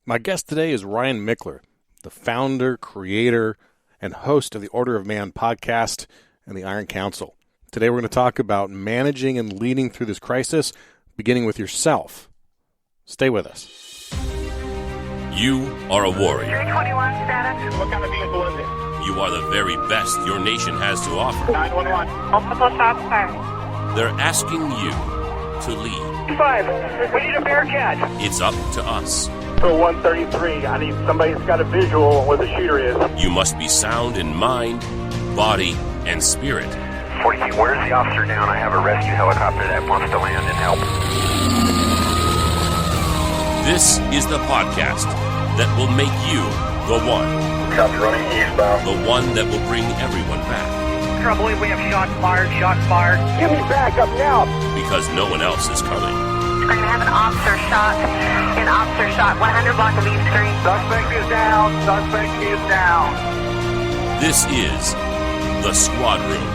My guest today is Ryan Michler, the founder, creator, and host of the Order of Man podcast and the Iron Council. Today we're going to talk about managing and leading through this crisis, beginning with yourself. Stay with us. You are a warrior. 321 status. What kind of vehicle is it? You are the very best your nation has to offer. 911. Multiple shots fired. They're asking you to lead. 5. We need a Bearcat. It's up to us. So 133. I need somebody that's got a visual on where the shooter is. You must be sound in mind, body, and spirit. 42, where's the officer down? I have a rescue helicopter that wants to land and help. This is the podcast that will make you the one. Copy, running eastbound. The one that will bring everyone back. I believe we have shots fired, shots fired. Give me back up now. Because no one else is coming. We're going to have an officer shot. 100 block of East Street. Suspect is down. Suspect is down. This is the Squad Room.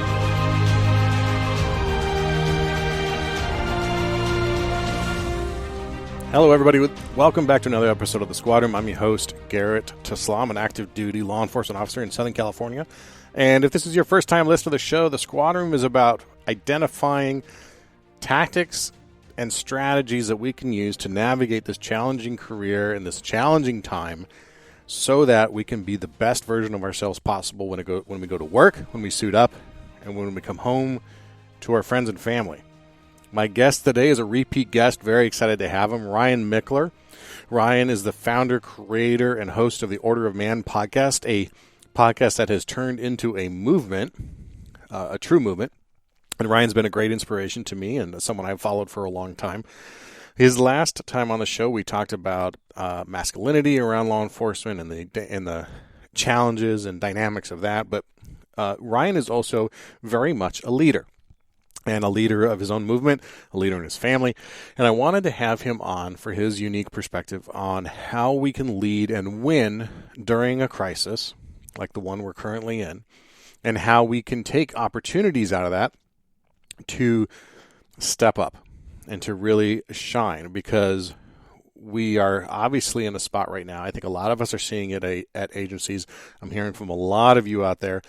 Hello, everybody. Welcome back to another episode of The Squad Room. I'm your host, Garrett Tesla. I'm an active duty law enforcement officer in Southern California. And if this is your first time listening to the show, The Squad Room is about identifying tactics and strategies that we can use to navigate this challenging career and this challenging time so that we can be the best version of ourselves possible when we go to work, when we suit up, and when we come home to our friends and family. My guest today is a repeat guest. Very excited to have him, Ryan Michler. Ryan is the founder, creator, and host of the Order of Man podcast, a podcast that has turned into a movement, a true movement. And Ryan's been a great inspiration to me and someone I've followed for a long time. His last time on the show, we talked about masculinity around law enforcement and the challenges and dynamics of that. But Ryan is also very much a leader. And a leader of his own movement, a leader in his family. And I wanted to have him on for his unique perspective on how we can lead and win during a crisis like the one we're currently in, and how we can take opportunities out of that to step up and to really shine, because we are obviously in a spot right now. I think a lot of us are seeing it at agencies. I'm hearing from a lot of you out there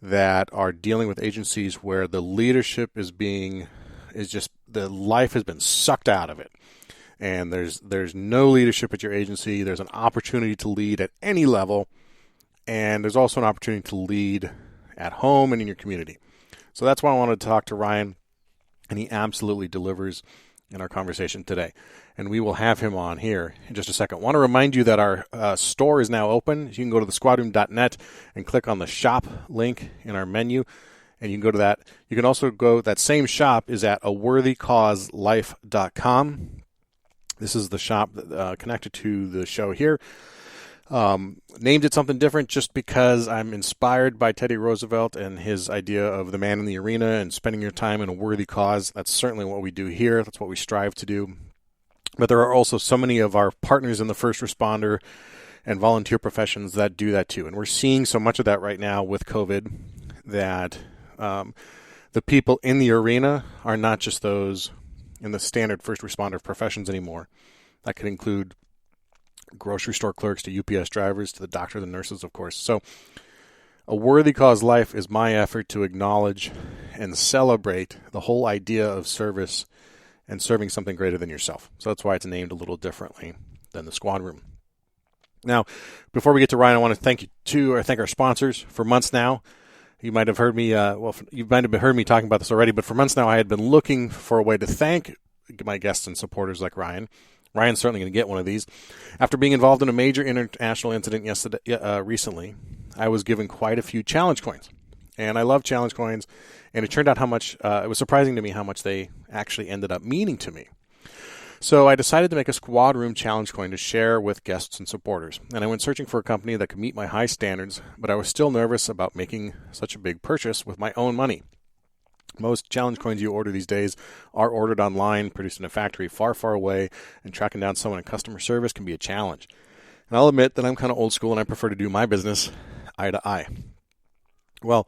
that are dealing with agencies where the leadership the life has been sucked out of it. And there's no leadership at your agency. There's an opportunity to lead at any level. And there's also an opportunity to lead at home and in your community. So that's why I wanted to talk to Ryan. And he absolutely delivers in our conversation today. And we will have him on here in just a second. I want to remind you that our store is now open. You can go to thesquadroom.net and click on the shop link in our menu, and you can go to that. You can also that same shop is at aworthycauselife.com. This is the shop connected to the show here. Named it something different just because I'm inspired by Teddy Roosevelt and his idea of the man in the arena and spending your time in a worthy cause. That's certainly what we do here. That's what we strive to do. But there are also so many of our partners in the first responder and volunteer professions that do that too. And we're seeing so much of that right now with COVID that the people in the arena are not just those in the standard first responder professions anymore. That could include grocery store clerks to UPS drivers to the doctors and nurses, of course. So a worthy cause life is my effort to acknowledge and celebrate the whole idea of service and serving something greater than yourself. So that's why it's named a little differently than the Squad Room. Now, before we get to Ryan, I want to thank our sponsors. For months now, you might have heard me. You might have heard me talking about this already. But for months now, I had been looking for a way to thank my guests and supporters like Ryan. Ryan's certainly going to get one of these. After being involved in a major international incident recently, I was given quite a few challenge coins. And I love challenge coins. And it turned out it was surprising to me how much they actually ended up meaning to me. So I decided to make a Squad Room challenge coin to share with guests and supporters. And I went searching for a company that could meet my high standards, but I was still nervous about making such a big purchase with my own money. Most challenge coins you order these days are ordered online, produced in a factory far, far away, and tracking down someone in customer service can be a challenge. And I'll admit that I'm kind of old school and I prefer to do my business eye to eye. Well,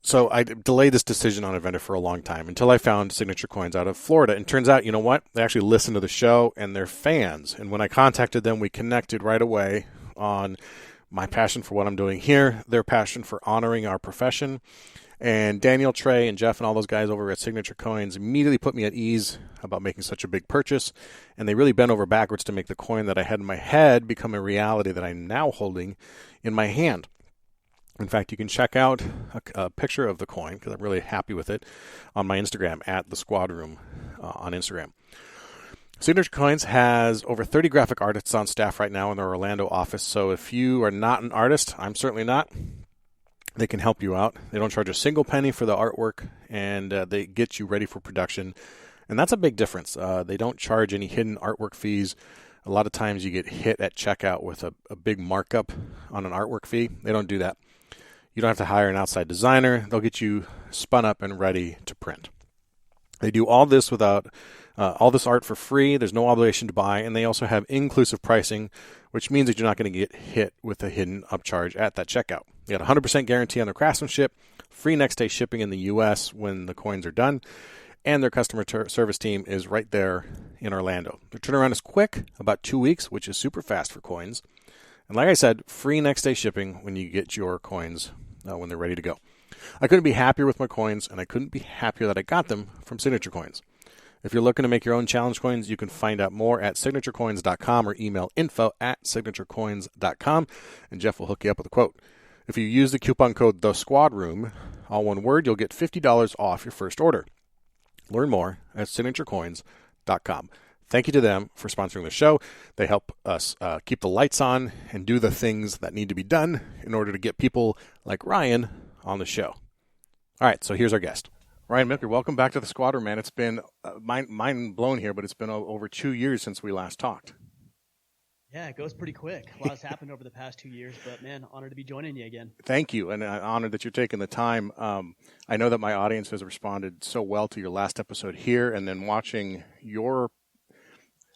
So I delayed this decision on a vendor for a long time until I found Signature Coins out of Florida. And turns out, you know what? They actually listen to the show and they're fans. And when I contacted them, we connected right away on my passion for what I'm doing here, their passion for honoring our profession. And Daniel, Trey, and Jeff and all those guys over at Signature Coins immediately put me at ease about making such a big purchase. And they really bent over backwards to make the coin that I had in my head become a reality that I'm now holding in my hand. In fact, you can check out a picture of the coin, because I'm really happy with it, on my Instagram, at the Squad Room on Instagram. Signature Coins has over 30 graphic artists on staff right now in their Orlando office. So if you are not an artist, I'm certainly not, they can help you out. They don't charge a single penny for the artwork, and they get you ready for production. And that's a big difference. They don't charge any hidden artwork fees. A lot of times you get hit at checkout with a big markup on an artwork fee. They don't do that. You don't have to hire an outside designer. They'll get you spun up and ready to print. They do all this without all this art for free. There's no obligation to buy, and they also have inclusive pricing, which means that you're not going to get hit with a hidden upcharge at that checkout. You got a 100% guarantee on their craftsmanship, free next-day shipping in the U.S. when the coins are done, and their customer service team is right there in Orlando. Their turnaround is quick, about 2 weeks, which is super fast for coins. And like I said, free next-day shipping when you get your coins when they're ready to go. I couldn't be happier with my coins, and I couldn't be happier that I got them from Signature Coins. If you're looking to make your own challenge coins, you can find out more at signaturecoins.com or email info@signaturecoins.com, and Jeff will hook you up with a quote. If you use the coupon code THESQUADROOM, all one word, you'll get $50 off your first order. Learn more at signaturecoins.com. Thank you to them for sponsoring the show. They help us keep the lights on and do the things that need to be done in order to get people like Ryan on the show. All right, so here's our guest. Ryan Michler, welcome back to the Squad Room, man. It's been mind blown here, but it's been over 2 years since we last talked. Yeah, it goes pretty quick. A lot has happened over the past 2 years, but man, honored to be joining you again. Thank you, and I'm honored that you're taking the time. I know that my audience has responded so well to your last episode here, and then watching your,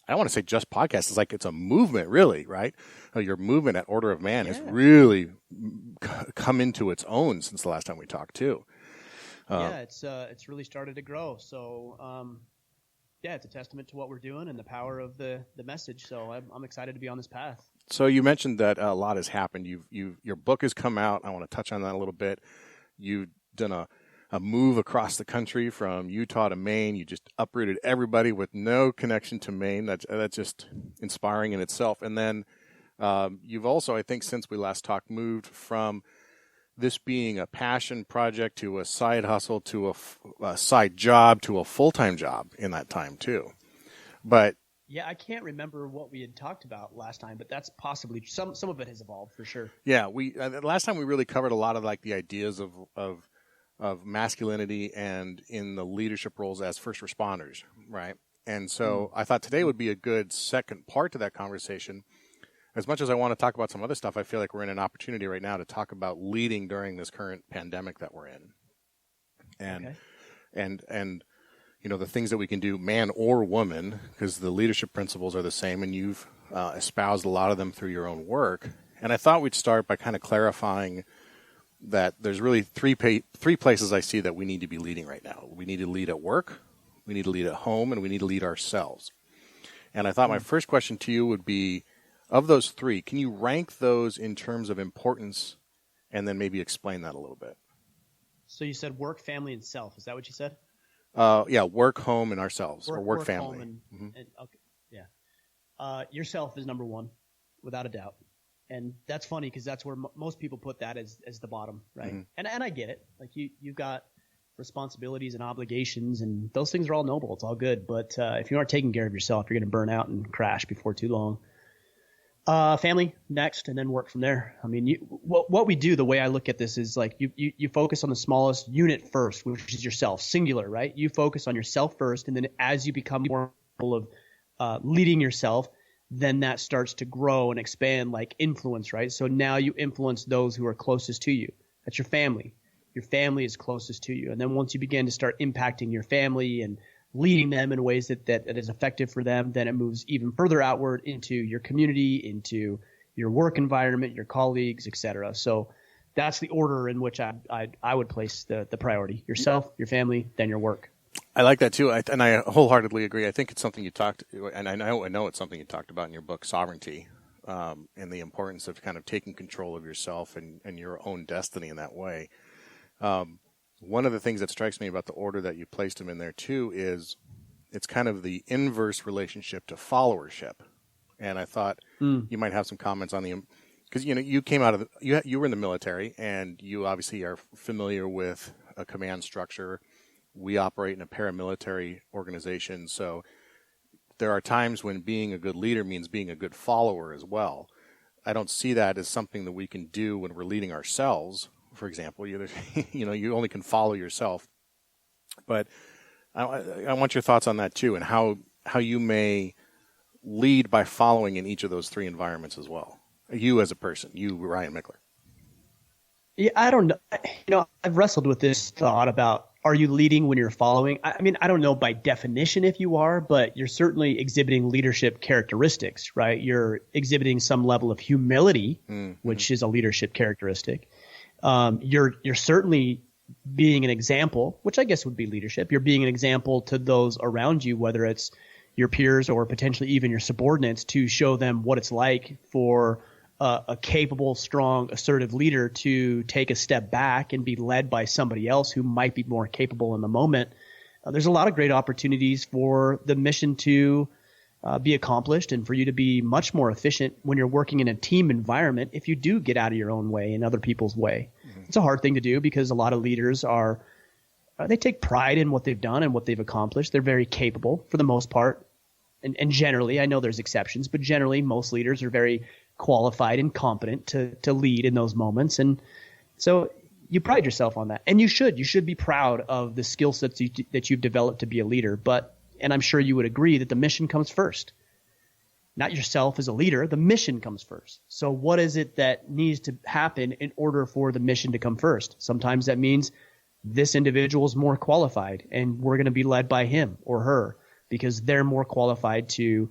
I don't want to say just podcast, it's like it's a movement, really, right? Your movement at Order of Man has really come into its own since the last time we talked, too. It's really started to grow. So, it's a testament to what we're doing and the power of the message. So I'm excited to be on this path. So you mentioned that a lot has happened. Your book has come out. I want to touch on that a little bit. You've done a move across the country from Utah to Maine. You just uprooted everybody with no connection to Maine. That's just inspiring in itself. And then you've also, I think, since we last talked, moved from this being a passion project to a side hustle to a side job to a full-time job in that time too. But yeah, I can't remember what we had talked about last time, but that's possibly some of it has evolved for sure. Yeah, we last time we really covered a lot of like the ideas of masculinity and in the leadership roles as first responders, right? And so I thought today would be a good second part to that conversation. As much as I want to talk about some other stuff, I feel like we're in an opportunity right now to talk about leading during this current pandemic that we're in. And you know, the things that we can do, man or woman, because the leadership principles are the same, and you've espoused a lot of them through your own work. And I thought we'd start by kind of clarifying that there's really three places I see that we need to be leading right now. We need to lead at work, we need to lead at home, and we need to lead ourselves. And I thought my first question to you would be, of those three, can you rank those in terms of importance and then maybe explain that a little bit? So you said work, family, and self. Is that what you said? Yeah, work, home, and ourselves, or work family. Home and okay, yeah. Yourself is number one, without a doubt. And that's funny because that's where most people put that as the bottom, right? Mm-hmm. And I get it. Like you've got responsibilities and obligations, and those things are all noble. It's all good. But if you aren't taking care of yourself, you're going to burn out and crash before too long. Family next, and then work from there. I mean, what we do, the way I look at this is like you focus on the smallest unit first, which is yourself, singular, right? You focus on yourself first, and then as you become more capable of leading yourself, then that starts to grow and expand like influence, right? So now you influence those who are closest to you. That's your family. Your family is closest to you. And then once you begin to start impacting your family and leading them in ways that is effective for them, then it moves even further outward into your community, into your work environment, your colleagues, etc. So that's the order in which I would place the priority: yourself, your family, then your work. I like that too, and I wholeheartedly agree. I think it's something you talked, and I know it's something you talked about in your book, Sovereignty, and the importance of kind of taking control of yourself and your own destiny in that way. One of the things that strikes me about the order that you placed them in there too is it's kind of the inverse relationship to followership. And I thought you might have some comments on the, because you came out of you were in the military, and you obviously are familiar with a command structure. We operate in a paramilitary organization, so there are times when being a good leader means being a good follower as well. I don't see that as something that we can do when we're leading ourselves. For example, you only can follow yourself. But I want your thoughts on that too, and how you may lead by following in each of those three environments as well. You as a person, you, Ryan Michler. Yeah, I don't know. I've wrestled with this thought about, are you leading when you're following? I mean, I don't know by definition if you are, but you're certainly exhibiting leadership characteristics, right? You're exhibiting some level of humility, which is a leadership characteristic. You're certainly being an example, which I guess would be leadership. You're being an example to those around you, whether it's your peers or potentially even your subordinates, to show them what it's like for a capable, strong, assertive leader to take a step back and be led by somebody else who might be more capable in the moment. There's a lot of great opportunities for the mission to be accomplished and for you to be much more efficient when you're working in a team environment if you do get out of your own way and other people's way. It's a hard thing to do because a lot of leaders they take pride in what they've done and what they've accomplished. They're very capable for the most part. And generally, I know there's exceptions, but generally most leaders are very qualified and competent to lead in those moments. And so you pride yourself on that. And you should be proud of the skill sets that you've developed to be a leader. And I'm sure you would agree that the mission comes first. Not yourself as a leader, the mission comes first. So what is it that needs to happen in order for the mission to come first? Sometimes that means this individual is more qualified and we're going to be led by him or her because they're more qualified to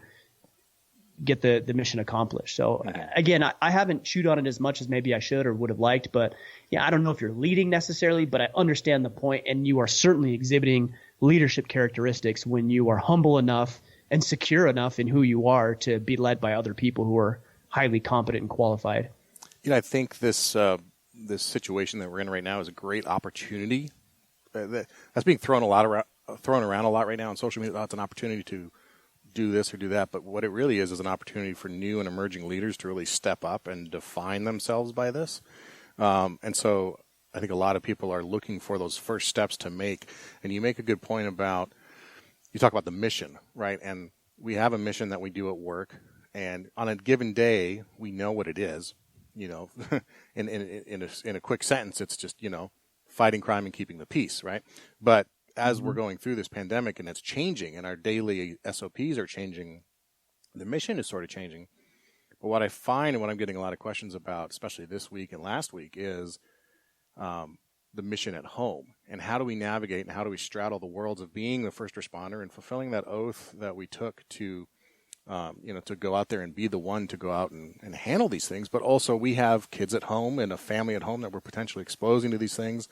get the mission accomplished. So again, I haven't chewed on it as much as maybe I should or would have liked, but yeah, I don't know if you're leading necessarily, but I understand the point, and you are certainly exhibiting leadership characteristics when you are humble enough and secure enough in who you are to be led by other people who are highly competent and qualified. I think this situation that we're in right now is a great opportunity. That's being thrown around a lot right now on social media. It's an opportunity to do this or do that, but what it really is an opportunity for new and emerging leaders to really step up and define themselves by this. And so I think a lot of people are looking for those first steps to make. And you make a good point about, you talk about the mission, right? And we have a mission that we do at work, and on a given day, we know what it is. In a quick sentence, it's just, fighting crime and keeping the peace, right? But as we're going through this pandemic and it's changing and our daily SOPs are changing, the mission is sort of changing. But what I find and what I'm getting a lot of questions about, especially this week and last week, is the mission at home. And how do we navigate and how do we straddle the worlds of being the first responder and fulfilling that oath that we took to go out there and be the one to go out and handle these things. But also we have kids at home and a family at home that we're potentially exposing to these things.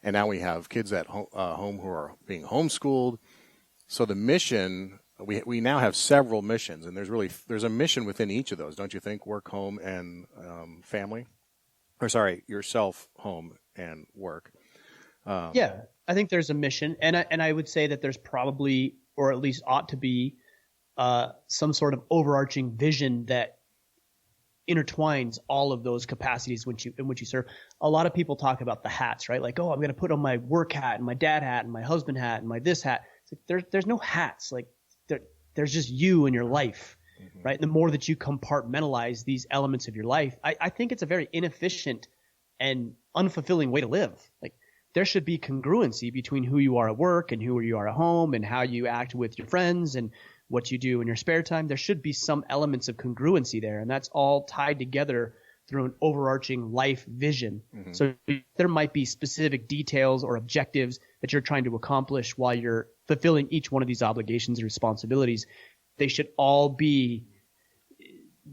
And now we have kids at home who are being homeschooled. So the mission, we now have several missions, and there's a mission within each of those, don't you think? Work, home, and family. Yourself, home, and work. Yeah, I think there's a mission, and I would say that there's probably, or at least ought to be, some sort of overarching vision that intertwines all of those capacities in which you serve. A lot of people talk about the hats, right? Like, I'm going to put on my work hat and my dad hat and my husband hat and my this hat. It's like there's no hats. Like there's just you and your life, right? And the more that you compartmentalize these elements of your life, I think it's a very inefficient and unfulfilling way to live. Like there should be congruency between who you are at work and who you are at home and how you act with your friends and what you do in your spare time. There should be some elements of congruency there, and that's all tied together through an overarching life vision. So there might be specific details or objectives that you're trying to accomplish while you're fulfilling each one of these obligations and responsibilities. They should all be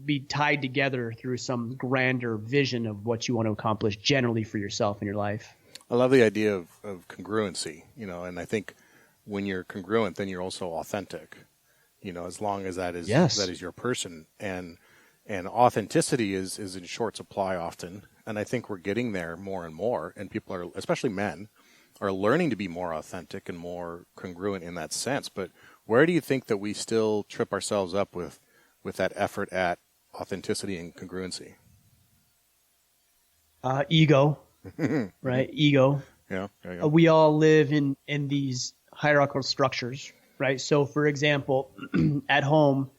be tied together through some grander vision of what you want to accomplish generally for yourself in your life. I love the idea of congruency, and I think when you're congruent, then you're also authentic, as long as that is your person. And authenticity is in short supply often. And I think we're getting there more and more. And people are, especially men, are learning to be more authentic and more congruent in that sense. But where do you think that we still trip ourselves up with that effort at authenticity and congruency? Ego, right? Ego. Yeah. We all live in these hierarchical structures, right? So, for example, at home,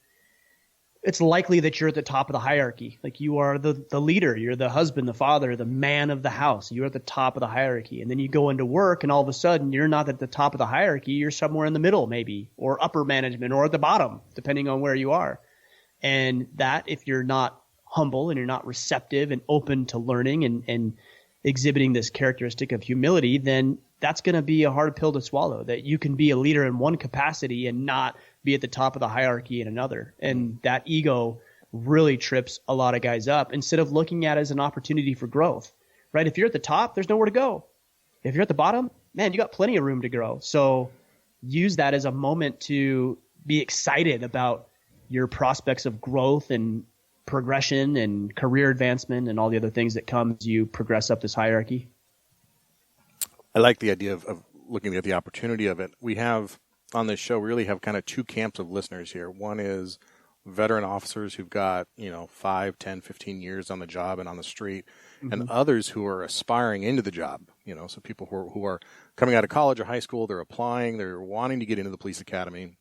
it's likely that you're at the top of the hierarchy. Like you are the leader, you're the husband, the father, the man of the house. You're at the top of the hierarchy. And then you go into work and all of a sudden you're not at the top of the hierarchy. You're somewhere in the middle maybe, or upper management, or at the bottom, depending on where you are. And that, if you're not humble and you're not receptive and open to learning and exhibiting this characteristic of humility, then that's going to be a hard pill to swallow, that you can be a leader in one capacity and not be at the top of the hierarchy in another. And that ego really trips a lot of guys up instead of looking at it as an opportunity for growth, right? If you're at the top, there's nowhere to go. If you're at the bottom, man, you got plenty of room to grow. So use that as a moment to be excited about your prospects of growth and progression and career advancement and all the other things that come as you progress up this hierarchy. I like the idea of looking at the opportunity of it. We have on this show, we really have kind of two camps of listeners here. One is veteran officers who've got, 5, 10, 15 years on the job and on the street, and others who are aspiring into the job. So people who are coming out of college or high school, they're applying, they're wanting to get into the police academy,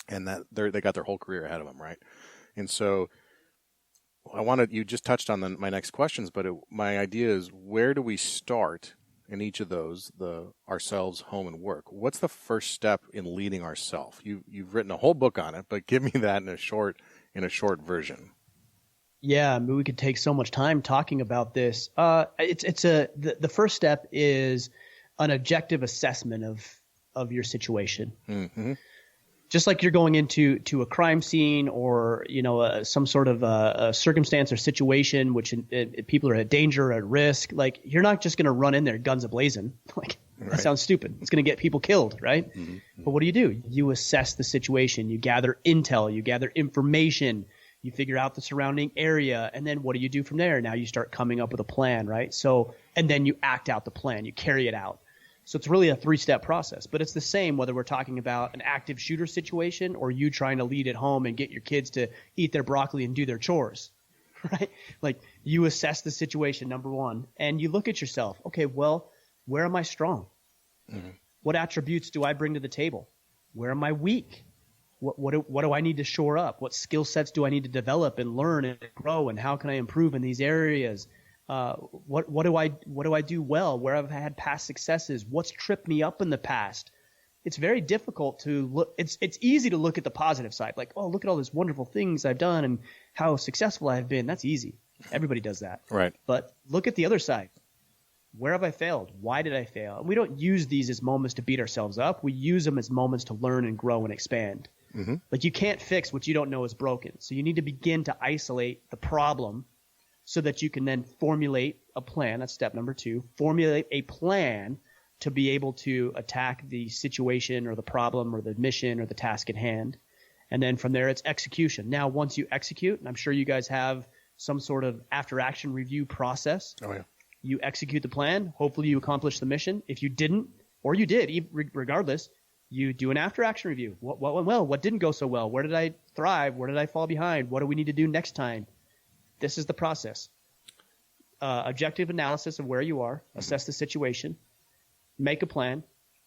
and that they got their whole career ahead of them, right? And so you just touched on my next questions, but my idea is, where do we start in each of those, the ourselves, home, and work? What's the first step in leading ourselves? You've written a whole book on it, but give me that in a short version. Yeah, I mean, we could take so much time talking about this. The first step is an objective assessment of your situation. Mm-hmm. Just like you're going into a crime scene or some sort of a circumstance or situation which people are at danger or at risk. Like, you're not just going to run in there guns a-blazing. Like, that sounds stupid. It's going to get people killed, right? Mm-hmm. But what do? You assess the situation. You gather intel. You gather information. You figure out the surrounding area, and then what do you do from there? Now you start coming up with a plan, right? So, and then you act out the plan. You carry it out. So it's really a 3-step process, but it's the same whether we're talking about an active shooter situation or you trying to lead at home and get your kids to eat their broccoli and do their chores, right? Like, you assess the situation, number one, and you look at yourself. Okay, well, where am I strong? Mm-hmm. What attributes do I bring to the table? Where am I weak? What do I need to shore up? What skill sets do I need to develop and learn and grow, and how can I improve in these areas? What do I do well? Where I've had past successes? What's tripped me up in the past? It's very difficult to look. It's easy to look at the positive side, like, oh, look at all these wonderful things I've done and how successful I've been. That's easy. Everybody does that. Right. But look at the other side. Where have I failed? Why did I fail? And we don't use these as moments to beat ourselves up. We use them as moments to learn and grow and expand. Mm-hmm. Like, you can't fix what you don't know is broken. So you need to begin to isolate the problem so that you can then formulate a plan. That's step number 2. Formulate a plan to be able to attack the situation or the problem or the mission or the task at hand. And then from there, it's execution. Now, once you execute, and I'm sure you guys have some sort of after-action review process. Oh, yeah. You execute the plan. Hopefully you accomplish the mission. If you didn't, or you did, regardless, you do an after-action review. What went well? What didn't go so well? Where did I thrive? Where did I fall behind? What do we need to do next time? This is the process. Objective analysis of where you are, assess the situation, make a plan,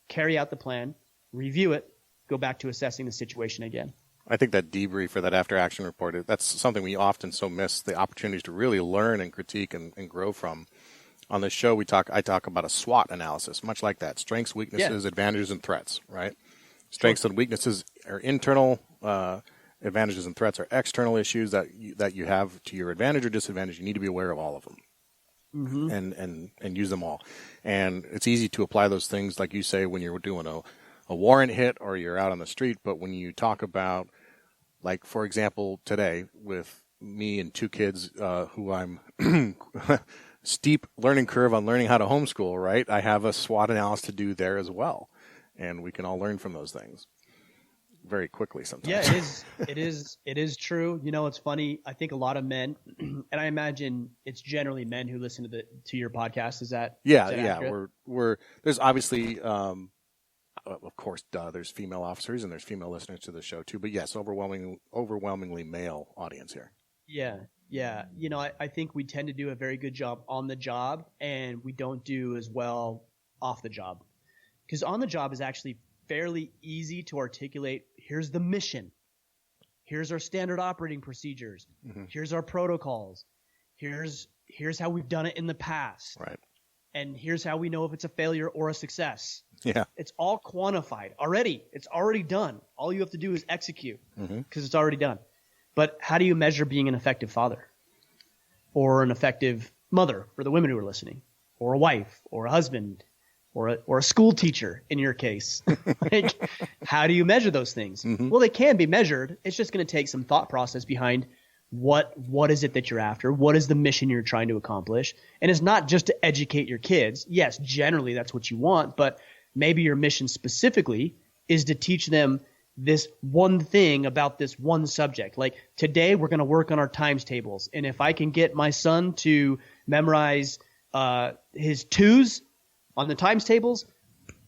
carry out the plan, review it, go back to assessing the situation again. I think that debrief or that after-action report, that's something we often so miss, the opportunities to really learn and critique and grow from. On this show, I talk about a SWOT analysis, much like that: strengths, weaknesses, advantages, and threats. Right? Strengths and weaknesses are internal. Advantages and threats are external issues that you have to your advantage or disadvantage. You need to be aware of all of them, and use them all. And it's easy to apply those things, like you say, when you're doing a warrant hit or you're out on the street. But when you talk about, like, for example, today with me and 2 kids who I'm steep learning curve on learning how to homeschool, right? I have a SWOT analysis to do there as well. And we can all learn from those things very quickly sometimes. Yeah, it is true. You know, it's funny. I think a lot of men, and I imagine it's generally men who listen to your podcast. Is that accurate? We're there's obviously of course there's female officers and there's female listeners to the show too, but yes, overwhelmingly male audience here. Yeah. You know, I think we tend to do a very good job on the job, and we don't do as well off the job. Because on the job is actually fairly easy to articulate. Here's the mission. Here's our standard operating procedures. Mm-hmm. Here's our protocols. Here's how we've done it in the past. Right. And here's how we know if it's a failure or a success. Yeah. It's all quantified already. It's already done. All you have to do is execute because it's already done. But how do you measure being an effective father or an effective mother for the women who are listening, or a wife or a husband or a school teacher in your case? Like, how do you measure those things? Mm-hmm. Well, they can be measured. It's just going to take some thought process behind what is it that you're after? What is the mission you're trying to accomplish? And it's not just to educate your kids. Yes, generally that's what you want, but maybe your mission specifically is to teach them this one thing about this one subject. Like, today we're going to work on our times tables. And if I can get my son to memorize his twos on the times tables,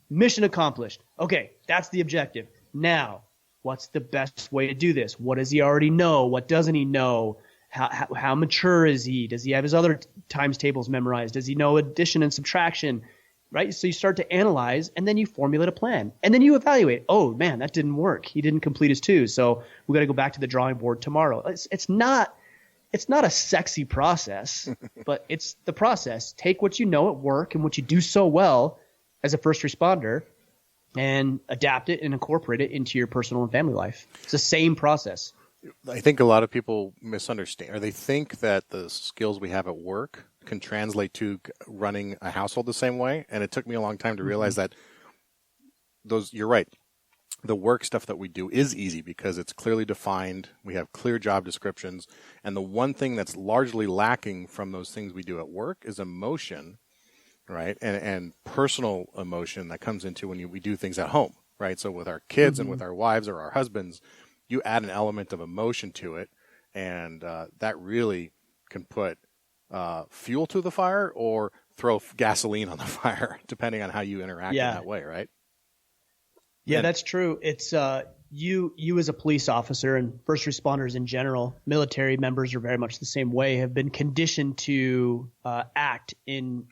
mission accomplished. Okay, that's the objective. Now, what's the best way to do this? What does he already know? What doesn't he know? How mature is he? Does he have his other times tables memorized? Does he know addition and subtraction? Right? So you start to analyze, and then you formulate a plan. And then you evaluate. Oh, man, that didn't work. He didn't complete his twos, so we got to go back to the drawing board tomorrow. It's not a sexy process, but it's the process. Take what you know at work and what you do so well as a first responder and adapt it and incorporate it into your personal and family life. It's the same process. I think a lot of people misunderstand, or they think that the skills we have at work can translate to running a household the same way. And it took me a long time to realize that you're right. The work stuff that we do is easy because it's clearly defined. We have clear job descriptions. And the one thing that's largely lacking from those things we do at work is emotion, right? And personal emotion that comes into when we do things at home, right? So with our kids and with our wives or our husbands, you add an element of emotion to it. And that really can put fuel to the fire or throw gasoline on the fire, depending on how you interact in that way, right? Yeah, that's true. It's you as a police officer and first responders in general, military members are very much the same way, have been conditioned to act in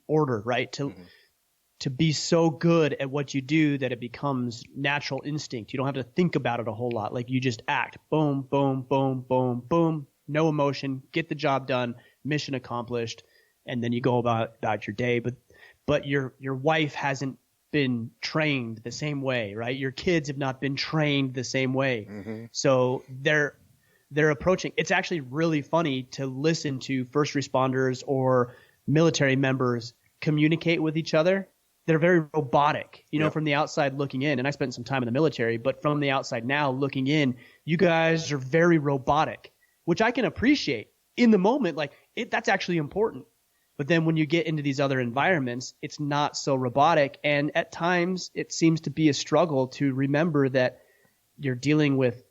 order, right? To be so good at what you do that it becomes natural instinct. You don't have to think about it a whole lot. Like, you just act. Boom, boom, boom, boom, boom. No emotion. Get the job done. Mission accomplished. And then you go about your day. But your wife hasn't been trained the same way, right? Your kids have not been trained the same way. Mm-hmm. So they're approaching. It's actually really funny to listen to first responders or military members communicate with each other. They're very robotic, from the outside looking in. And I spent some time in the military, but from the outside now looking in, you guys are very robotic, which I can appreciate in the moment. Like, that's actually important. But then when you get into these other environments, it's not so robotic. And at times it seems to be a struggle to remember that you're dealing with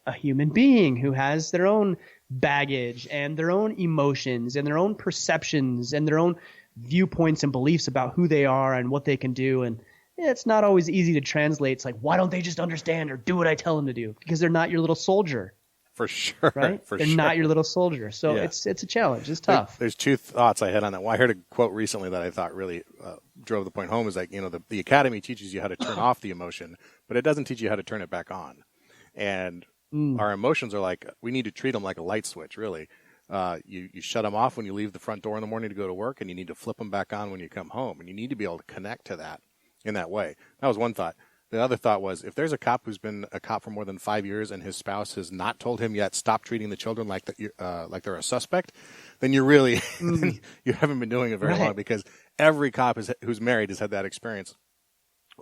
a human being who has their own baggage and their own emotions and their own perceptions and their own viewpoints and beliefs about who they are and what they can do. And it's not always easy to translate. It's like, why don't they just understand or do what I tell them to do? Because they're not your little soldier. For sure. Right? They're not your little soldier. So it's a challenge. It's tough. There's two thoughts I had on that. Well, I heard a quote recently that I thought really drove the point home, is like, the academy teaches you how to turn off the emotion, but it doesn't teach you how to turn it back on. And our emotions are like, we need to treat them like a light switch, really. You shut them off when you leave the front door in the morning to go to work, and you need to flip them back on when you come home. And you need to be able to connect to that in that way. That was one thought. The other thought was, if there's a cop who's been a cop for more than 5 years and his spouse has not told him yet, stop treating the children like they're a suspect, then you're really you haven't been doing it very long, because every cop who's married has had that experience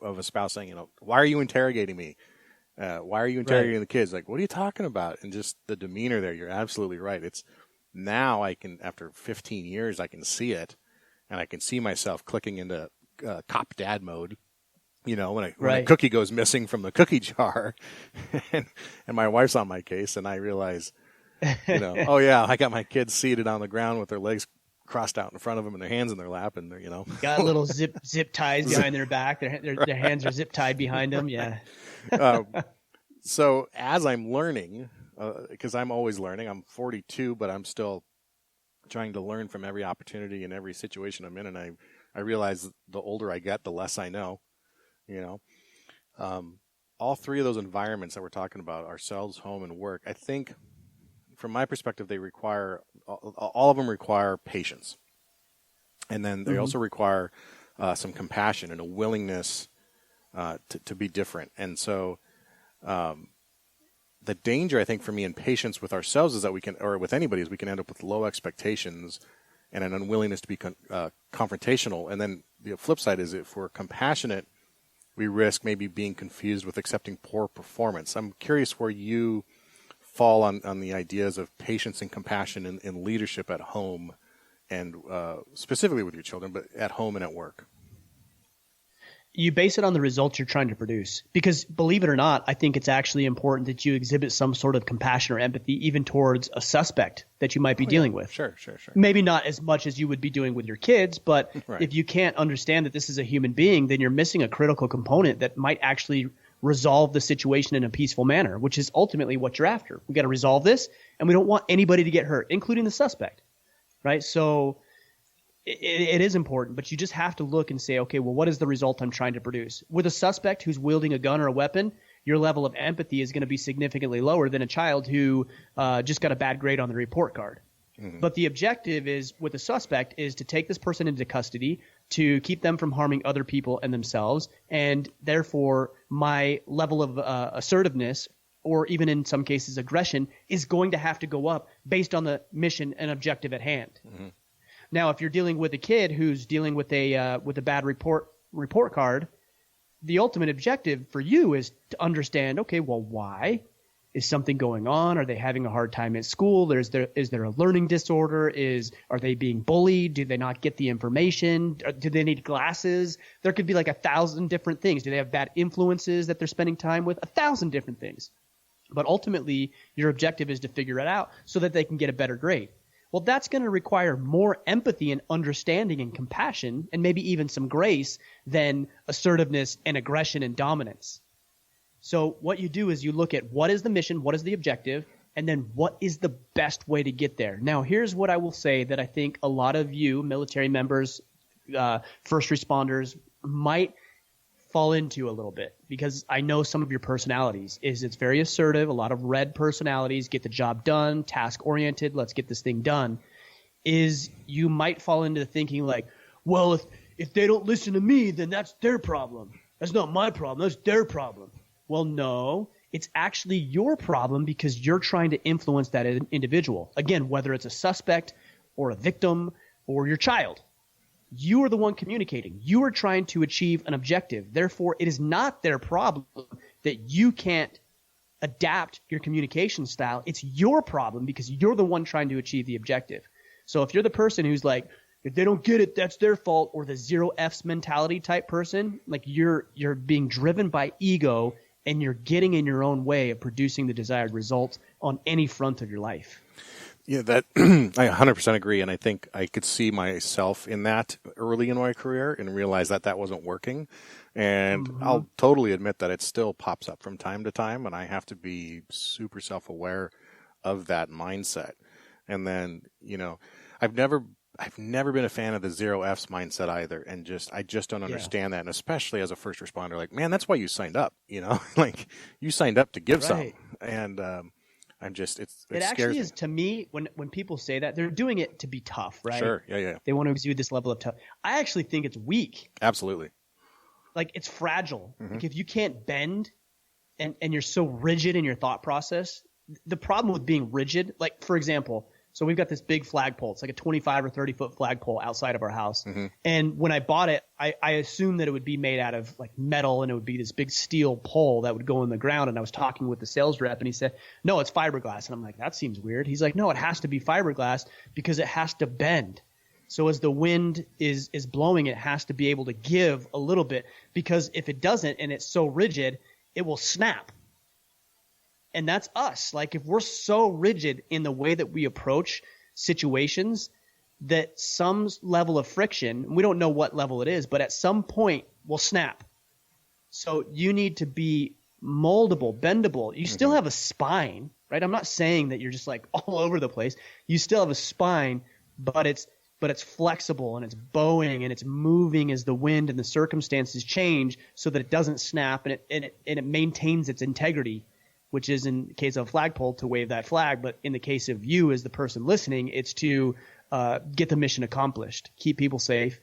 of a spouse saying, why are you interrogating me? Why are you interrogating the kids? Like, what are you talking about? And just the demeanor there. You're absolutely right. It's now I can, after 15 years, I can see it, and I can see myself clicking into cop dad mode. You know, when a cookie goes missing from the cookie jar, and my wife's on my case, and I realize, you know, oh yeah, I got my kids seated on the ground with their legs crossed out in front of them and their hands in their lap, and they're, you know, got little zip ties behind their back. Their hands are zip tied behind them. Yeah. So as I'm learning, because I'm always learning, I'm 42, but I'm still trying to learn from every opportunity and every situation I'm in, and I realize the older I get, the less I know. You know, all three of those environments that we're talking about, ourselves, home, and work, I think, from my perspective, they require all of them require patience, and then they also require some compassion and a willingness to be different. And so, the danger, I think, for me in patience with ourselves is that we can, or with anybody, is we can end up with low expectations and an unwillingness to be confrontational. And then the flip side is, if we're compassionate, we risk maybe being confused with accepting poor performance. I'm curious where you fall on the ideas of patience and compassion in leadership at home, and specifically with your children, but at home and at work. You base it on the results you're trying to produce. Because believe it or not, I think it's actually important that you exhibit some sort of compassion or empathy even towards a suspect that you might be dealing with. Sure. Maybe not as much as you would be doing with your kids, but if you can't understand that this is a human being, then you're missing a critical component that might actually resolve the situation in a peaceful manner, which is ultimately what you're after. We got to resolve this, and we don't want anybody to get hurt, including the suspect, right? So it is important, but you just have to look and say, okay, well, what is the result I'm trying to produce? With a suspect who's wielding a gun or a weapon, your level of empathy is going to be significantly lower than a child who just got a bad grade on the report card. But the objective is, with a suspect, is to take this person into custody, to keep them from harming other people and themselves, and therefore my level of assertiveness, or even in some cases aggression, is going to have to go up based on the mission and objective at hand. Now, if you're dealing with a kid who's dealing with a bad report card, the ultimate objective for you is to understand, okay, well, why? Is something going on? Are they having a hard time at school? Is there a learning disorder? Are they being bullied? Do they not get the information? Do they need glasses? There could be like 1,000 different things. Do they have bad influences that they're spending time with? 1,000 different things. But ultimately, your objective is to figure it out so that they can get a better grade. Well, that's going to require more empathy and understanding and compassion, and maybe even some grace, than assertiveness and aggression and dominance. So what you do is you look at what is the mission, what is the objective, and then what is the best way to get there. Now, here's what I will say that I think a lot of you, military members, first responders, might fall into a little bit, because I know some of your personalities it's very assertive, a lot of red personalities, get the job done, task oriented, let's get this thing done, is you might fall into thinking like, well, if they don't listen to me, then that's their problem. That's not my problem, that's their problem. Well, no, it's actually your problem, because you're trying to influence that individual. Again, whether it's a suspect or a victim or your child. You are the one communicating. You are trying to achieve an objective. Therefore, it is not their problem that you can't adapt your communication style. It's your problem, because you're the one trying to achieve the objective. So if you're the person who's like, if they don't get it, that's their fault, or the 0 F's mentality type person, like you're being driven by ego, and you're getting in your own way of producing the desired results on any front of your life. Yeah, that I 100% agree, and I think I could see myself in that early in my career and realize that wasn't working. And I'll totally admit that it still pops up from time to time, and I have to be super self-aware of that mindset. And then, you know, I've never been a fan of the 0 F's mindset either, and I just don't understand that. And especially as a first responder, like, man, that's why you signed up, you know, like you signed up to give something. And it actually is, to me, when people say that, they're doing it to be tough, right? Sure, yeah. They want to exude this level of tough. I actually think it's weak. Absolutely. Like, it's fragile. Like, if you can't bend and you're so rigid in your thought process, the problem with being rigid, like, for example, So we've got this big flagpole. It's like a 25 or 30-foot flagpole outside of our house. And when I bought it, I assumed that it would be made out of like metal, and it would be this big steel pole that would go in the ground. And I was talking with the sales rep, and he said, no, it's fiberglass. And I'm like, that seems weird. He's like, no, it has to be fiberglass because it has to bend. So as the wind is blowing, it has to be able to give a little bit, because if it doesn't and it's so rigid, it will snap. And that's us. Like, if we're so rigid in the way that we approach situations, that some level of friction, we don't know what level it is, but at some point will snap. So you need to be moldable, bendable. You still have a spine, right? I'm not saying that you're just like all over the place. You still have a spine, but it's flexible, and it's bowing, and it's moving as the wind and the circumstances change, so that it doesn't snap, and it maintains its integrity, which is, in the case of a flagpole, to wave that flag. But in the case of you as the person listening, it's to get the mission accomplished, keep people safe,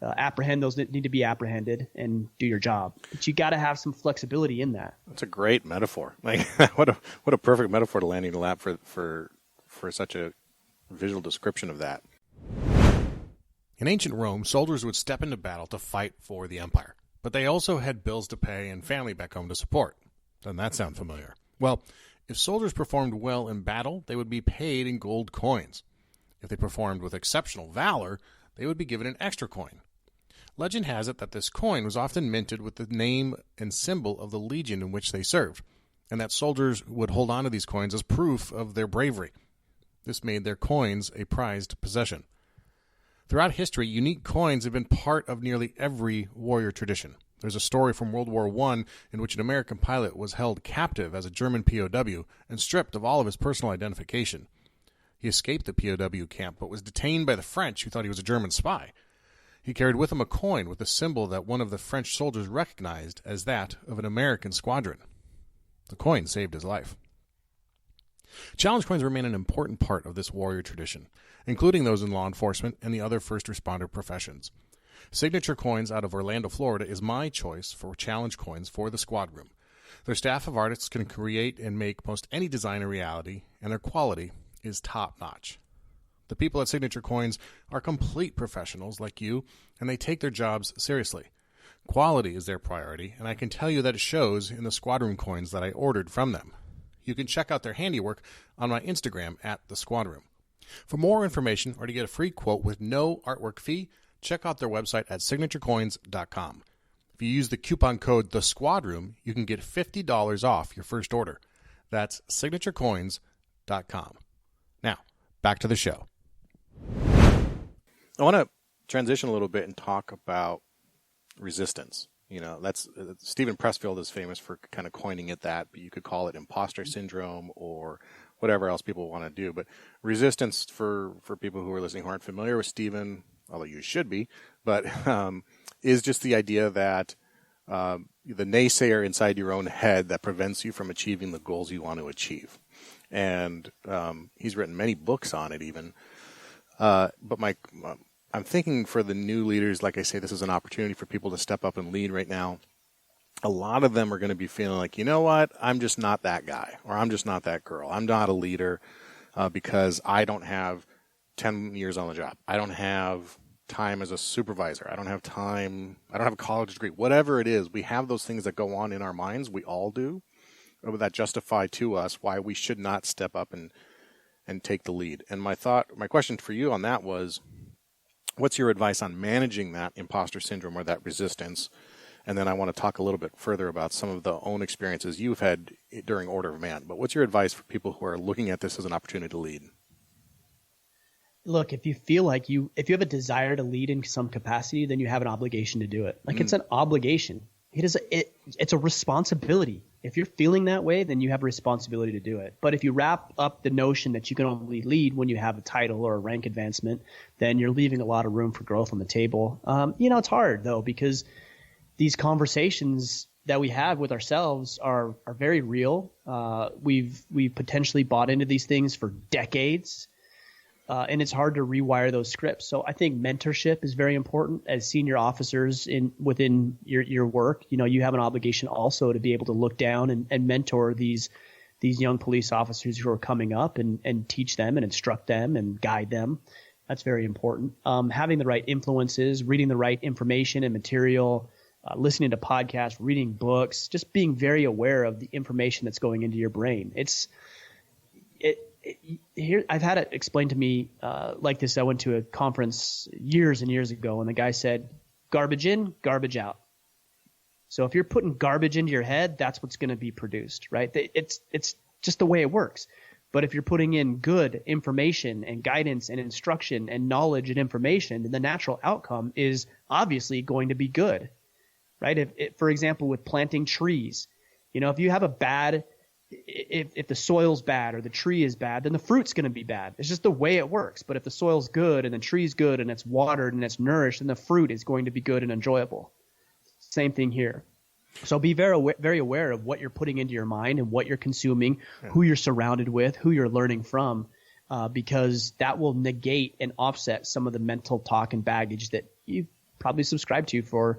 apprehend those that need to be apprehended, and do your job. But you got to have some flexibility in that. That's a great metaphor. Like, what a perfect metaphor to land in your lap for such a visual description of that. In ancient Rome, soldiers would step into battle to fight for the empire, but they also had bills to pay and family back home to support. Doesn't that sound familiar? Well, if soldiers performed well in battle, they would be paid in gold coins. If they performed with exceptional valor, they would be given an extra coin. Legend has it that this coin was often minted with the name and symbol of the legion in which they served, and that soldiers would hold on to these coins as proof of their bravery. This made their coins a prized possession. Throughout history, unique coins have been part of nearly every warrior tradition. There's a story from World War I in which an American pilot was held captive as a German POW and stripped of all of his personal identification. He escaped the POW camp, but was detained by the French, who thought he was a German spy. He carried with him a coin with a symbol that one of the French soldiers recognized as that of an American squadron. The coin saved his life. Challenge coins remain an important part of this warrior tradition, including those in law enforcement and the other first responder professions. Signature Coins out of Orlando, Florida is my choice for challenge coins for the squad room. Their staff of artists can create and make most any design a reality, and their quality is top-notch. The people at Signature Coins are complete professionals like you, and they take their jobs seriously. Quality is their priority, and I can tell you that it shows in the squad room coins that I ordered from them. You can check out their handiwork on my Instagram at The Squad Room. For more information or to get a free quote with no artwork fee, check out their website at signaturecoins.com. If you use the coupon code THESQUADROOM, you can get $50 off your first order. That's signaturecoins.com. Now, back to the show. I want to transition a little bit and talk about resistance. You know, that's Stephen Pressfield is famous for kind of coining it that, but you could call it imposter syndrome or whatever else people want to do. But resistance, for people who are listening who aren't familiar with Stephen, although you should be, but is just the idea that the naysayer inside your own head that prevents you from achieving the goals you want to achieve. And he's written many books on it even. But I'm thinking for the new leaders, like I say, this is an opportunity for people to step up and lead right now. A lot of them are going to be feeling like, you know what, I'm just not that guy, or I'm just not that girl. I'm not a leader because I don't have 10 years on the job. I don't have time as a supervisor. I don't have time. I don't have a college degree. Whatever it is, we have those things that go on in our minds. We all do, that justify to us why we should not step up and take the lead. And my question for you on that was, what's your advice on managing that imposter syndrome or that resistance? And then I want to talk a little bit further about some of the own experiences you've had during Order of Man. But what's your advice for people who are looking at this as an opportunity to lead? Look, if you feel like if you have a desire to lead in some capacity, then you have an obligation to do it. Like it's an obligation. It's a responsibility. If you're feeling that way, then you have a responsibility to do it. But if you wrap up the notion that you can only lead when you have a title or a rank advancement, then you're leaving a lot of room for growth on the table. It's hard though, because these conversations that we have with ourselves are very real. We've potentially bought into these things for decades. And it's hard to rewire those scripts. So I think mentorship is very important as senior officers within your work. You have an obligation also to be able to look down and mentor these these young police officers who are coming up and teach them and instruct them and guide them. That's very important. Having the right influences, reading the right information and material, listening to podcasts, reading books, just being very aware of the information that's going into your brain. Here, I've had it explained to me like this. I went to a conference years and years ago, and the guy said, garbage in, garbage out. So if you're putting garbage into your head, that's what's going to be produced, right? It's just the way it works. But if you're putting in good information and guidance and instruction and knowledge and information, then the natural outcome is obviously going to be good, right? For example, with planting trees, if you have if the soil's bad or the tree is bad, then the fruit's going to be bad. It's just the way it works. But if the soil's good and the tree's good and it's watered and it's nourished, then the fruit is going to be good and enjoyable. Same thing here. So be very aware of what you're putting into your mind and what you're consuming, who you're surrounded with, who you're learning from, because that will negate and offset some of the mental talk and baggage that you probably subscribed to for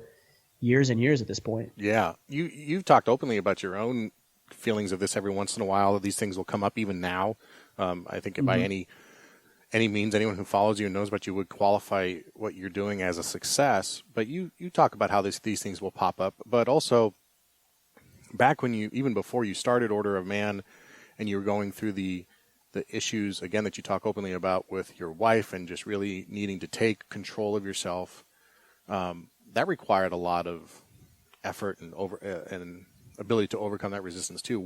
years and years at this point. Yeah. You've talked openly about your own feelings of this every once in a while. These things will come up even now. I think by any means, anyone who follows you and knows about you would qualify what you're doing as a success. But you talk about how these things will pop up. But also, back when even before you started Order of Man, and you were going through the issues again that you talk openly about with your wife and just really needing to take control of yourself, that required a lot of effort and ability to overcome that resistance too.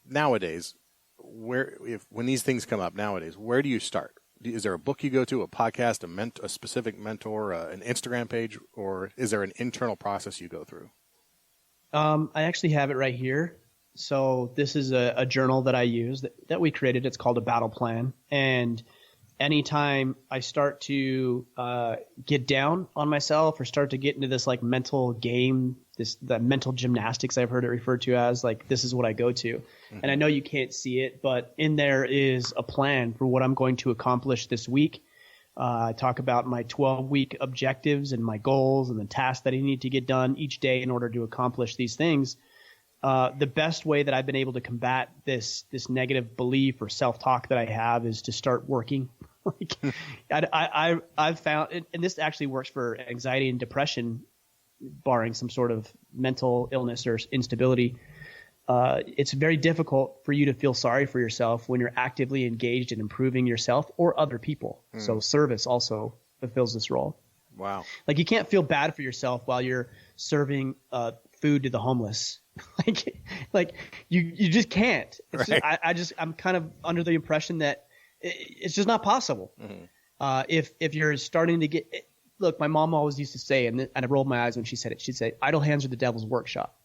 Nowadays, when these things come up nowadays, where do you start? Is there a book you go to, a podcast, a specific mentor, an Instagram page, or is there an internal process you go through? I actually have it right here. So this is a journal that I use that we created. It's called a battle plan. And anytime I start to get down on myself or start to get into this like mental game, the mental gymnastics I've heard it referred to as, like, this is what I go to. Mm-hmm. And I know you can't see it, but in there is a plan for what I'm going to accomplish this week. I talk about my 12-week objectives and my goals and the tasks that I need to get done each day in order to accomplish these things. The best way that I've been able to combat this negative belief or self-talk that I have is to start working. I've found, and this actually works for anxiety and depression, barring some sort of mental illness or instability. It's very difficult for you to feel sorry for yourself when you're actively engaged in improving yourself or other people. So service also fulfills this role. Wow. Like, you can't feel bad for yourself while you're serving food to the homeless. like you just can't. It's right. I'm kind of under the impression that it's just not possible. Mm-hmm. If you're starting to get look, my mom always used to say, and I rolled my eyes when she said it. She'd say, "Idle hands are the devil's workshop,"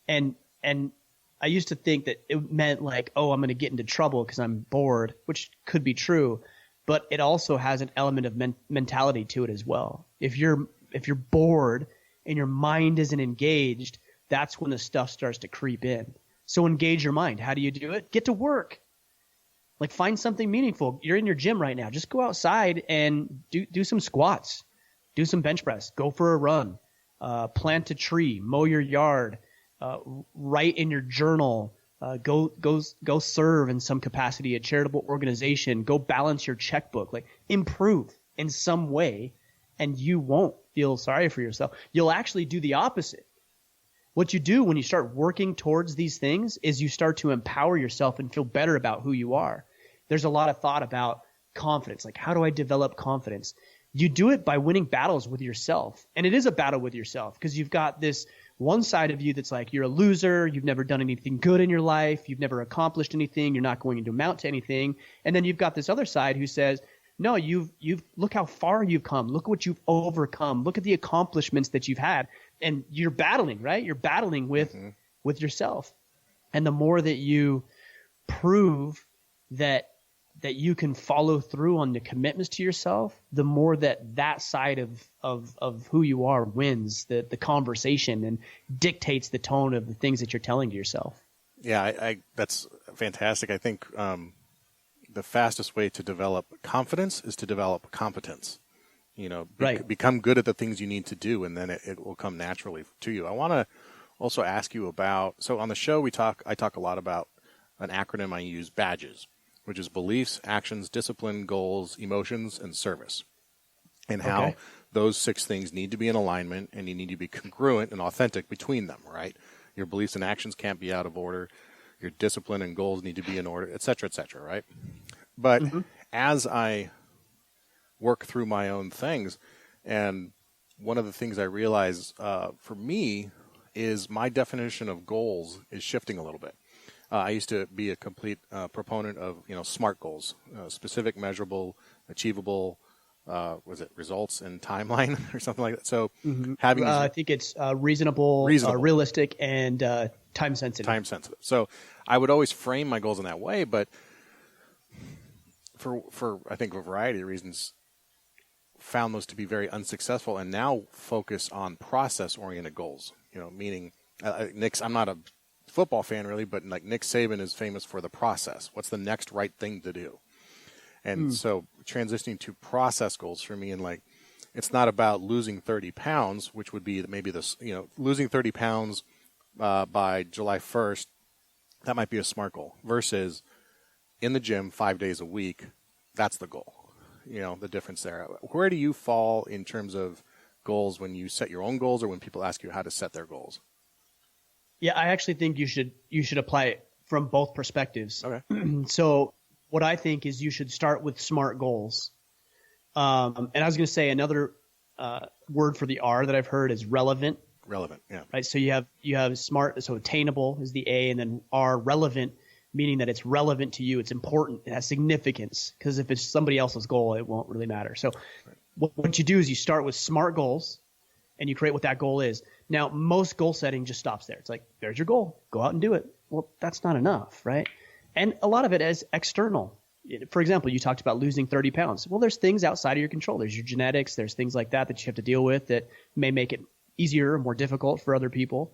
and I used to think that it meant like, oh, I'm going to get into trouble because I'm bored, which could be true, but it also has an element of mentality to it as well. If you're bored and your mind isn't engaged, that's when the stuff starts to creep in. So engage your mind. How do you do it? Get to work. Like, find something meaningful. You're in your gym right now. Just go outside and do some squats, do some bench press, go for a run, plant a tree, mow your yard, write in your journal, go serve in some capacity, a charitable organization, go balance your checkbook, like improve in some way, and you won't feel sorry for yourself. You'll actually do the opposite. What you do when you start working towards these things is you start to empower yourself and feel better about who you are. There's a lot of thought about confidence. Like, how do I develop confidence? You do it by winning battles with yourself. And it is a battle with yourself because you've got this one side of you that's like, you're a loser. You've never done anything good in your life. You've never accomplished anything. You're not going to amount to anything. And then you've got this other side who says, no, you've look how far you've come. Look what you've overcome. Look at the accomplishments that you've had. And you're battling, right? You're battling with yourself. And the more that you prove that you can follow through on the commitments to yourself, the more that side of who you are wins the conversation and dictates the tone of the things that you're telling to yourself. Yeah, I that's fantastic. I think the fastest way to develop confidence is to develop competence. Become good at the things you need to do, and then it will come naturally to you. I want to also ask you about, so on the show I talk a lot about an acronym I use, BADGES, which is beliefs, actions, discipline, goals, emotions, and service. And how those 6 things need to be in alignment, and you need to be congruent and authentic between them, right? Your beliefs and actions can't be out of order. Your discipline and goals need to be in order, et cetera, right? But as I work through my own things, and one of the things I realize for me is my definition of goals is shifting a little bit. I used to be a complete proponent of SMART goals, specific, measurable, achievable. Was it results and timeline or something like that? So having I think it's reasonable, realistic, and time sensitive. Time sensitive. So I would always frame my goals in that way, but for I think a variety of reasons, found those to be very unsuccessful, and now focus on process-oriented goals. Meaning, I'm not a football fan really, but like Nick Saban is famous for the process. What's the next right thing to do? And so transitioning to process goals for me, and like, it's not about losing 30 pounds, which would be maybe this, losing 30 pounds by July 1st, that might be a SMART goal, versus in the gym 5 days a week. That's the goal. The difference there. Where do you fall in terms of goals when you set your own goals, or when people ask you how to set their goals? Yeah, I actually think you should apply it from both perspectives. Okay. So what I think is you should start with SMART goals. And I was going to say another word for the R that I've heard is relevant. Relevant, yeah. Right. So you have SMART. So attainable is the A, and then R, relevant, meaning that it's relevant to you. It's important. It has significance, because if it's somebody else's goal, it won't really matter. So what you do is you start with SMART goals, and you create what that goal is. Now, most goal setting just stops there. It's like, there's your goal. Go out and do it. Well, that's not enough, right? And a lot of it is external. For example, you talked about losing 30 pounds. Well, there's things outside of your control. There's your genetics. There's things like that you have to deal with that may make it easier or more difficult for other people.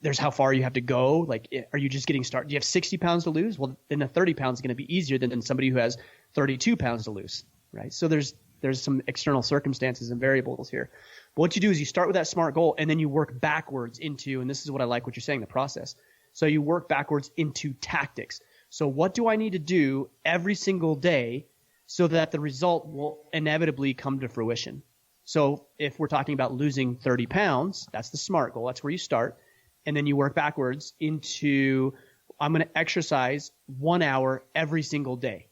There's how far you have to go. Like, are you just getting started? Do you have 60 pounds to lose? Well, then the 30 pounds is going to be easier than somebody who has 32 pounds to lose, right? So there's some external circumstances and variables here. But what you do is you start with that SMART goal, and then you work backwards into, and this is what I like what you're saying, the process. So you work backwards into tactics. So what do I need to do every single day so that the result will inevitably come to fruition? So if we're talking about losing 30 pounds, that's the SMART goal. That's where you start. And then you work backwards into, I'm going to exercise 1 hour every single day.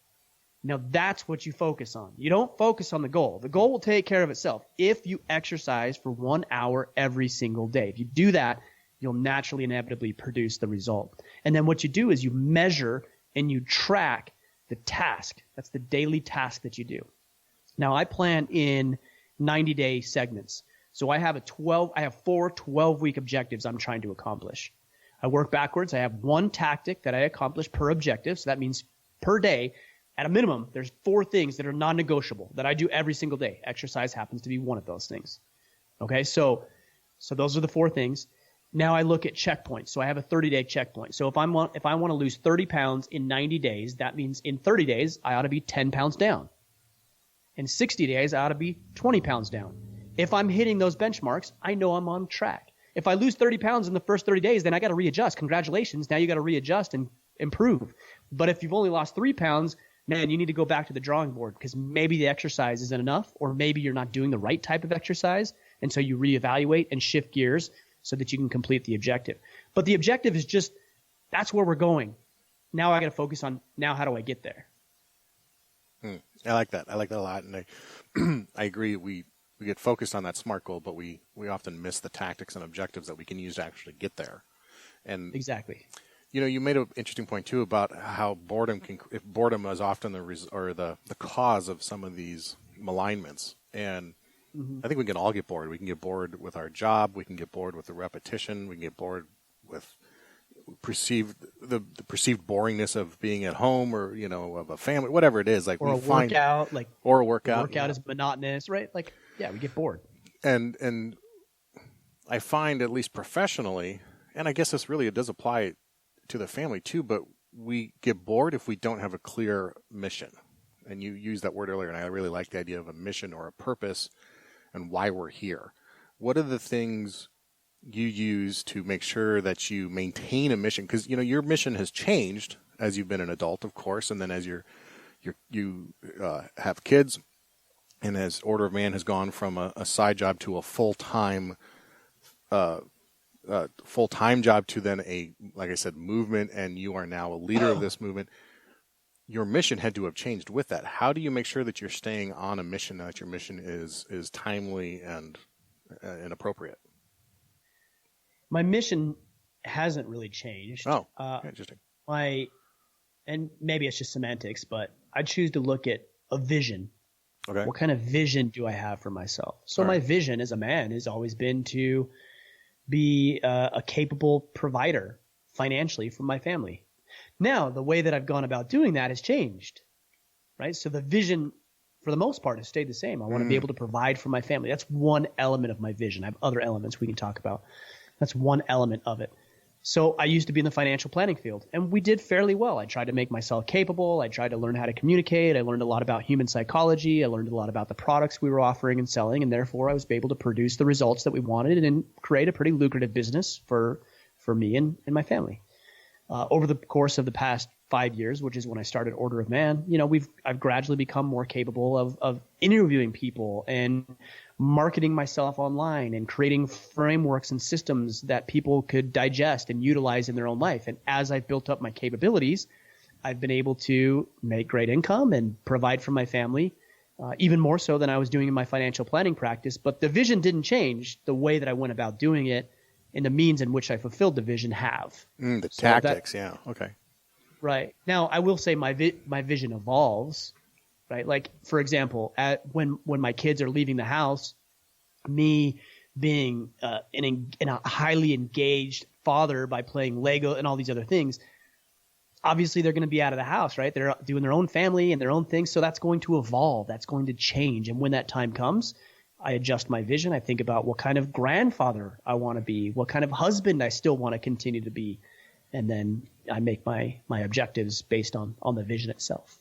Now that's what you focus on. You don't focus on the goal. The goal will take care of itself if you exercise for 1 hour every single day. If you do that, you'll naturally inevitably produce the result. And then what you do is you measure and you track the task. That's the daily task that you do. Now I plan in 90-day segments. So I have 4 12-week objectives I'm trying to accomplish. I work backwards. I have one tactic that I accomplish per objective. So that means per day, at a minimum, there's 4 things that are non-negotiable that I do every single day. Exercise happens to be one of those things. Okay, so those are the 4 things. Now I look at checkpoints. So I have a 30-day checkpoint. So if I want to lose 30 pounds in 90 days, that means in 30 days, I ought to be 10 pounds down. In 60 days, I ought to be 20 pounds down. If I'm hitting those benchmarks, I know I'm on track. If I lose 30 pounds in the first 30 days, then I got to readjust. Congratulations. Now you got to readjust and improve. But if you've only lost 3 pounds, man, you need to go back to the drawing board, because maybe the exercise isn't enough, or maybe you're not doing the right type of exercise. And so you reevaluate and shift gears so that you can complete the objective. But the objective is just, that's where we're going. Now I got to focus on, now how do I get there? I like that. I like that a lot. And I agree. We get focused on that SMART goal, but we often miss the tactics and objectives that we can use to actually get there. And exactly. You made an interesting point too about how boredom is often the cause of some of these malignments. And I think we can all get bored. We can get bored with our job. We can get bored with the repetition. We can get bored with the perceived boringness of being at home, or of a family, whatever it is. Like, or a workout, workout is monotonous, right? Like, yeah, we get bored. And I find, at least professionally, and I guess it does apply to the family too, but we get bored if we don't have a clear mission. And you used that word earlier, and I really like the idea of a mission or a purpose and why we're here. What are the things you use to make sure that you maintain a mission? Because, your mission has changed as you've been an adult, of course, and then as you have kids, and as Order of Man has gone from a side job to a full-time job to then like I said, movement, and you are now a leader of this movement. Your mission had to have changed with that. How do you make sure that you're staying on a mission, that your mission is timely and appropriate? My mission hasn't really changed. Oh, interesting. And maybe it's just semantics, but I choose to look at a vision. Okay. What kind of vision do I have for myself? So my vision as a man has always been to be a capable provider financially for my family. Now, the way that I've gone about doing that has changed, right? So the vision, for the most part, has stayed the same. I want to be able to provide for my family. That's one element of my vision. I have other elements we can talk about. That's one element of it. So I used to be in the financial planning field, and we did fairly well. I tried to make myself capable. I tried to learn how to communicate. I learned a lot about human psychology. I learned a lot about the products we were offering and selling, and therefore I was able to produce the results that we wanted and create a pretty lucrative business for me and my family. Over the course of the past 5 years, which is when I started Order of Man, I've gradually become more capable of interviewing people and marketing myself online and creating frameworks and systems that people could digest and utilize in their own life. And as I've built up my capabilities, I've been able to make great income and provide for my family, even more so than I was doing in my financial planning practice. But the vision didn't change. The way that I went about doing it and the means in which I fulfilled the vision have. The tactics, yeah. Okay. Right. Now, I will say my vision evolves, right? Like, for example, when my kids are leaving the house, me being in a highly engaged father by playing Lego and all these other things, obviously they're going to be out of the house, right? They're doing their own family and their own things, so that's going to evolve. That's going to change. And when that time comes, I adjust my vision. I think about what kind of grandfather I want to be, what kind of husband I still want to continue to be. And then I make my objectives based on the vision itself.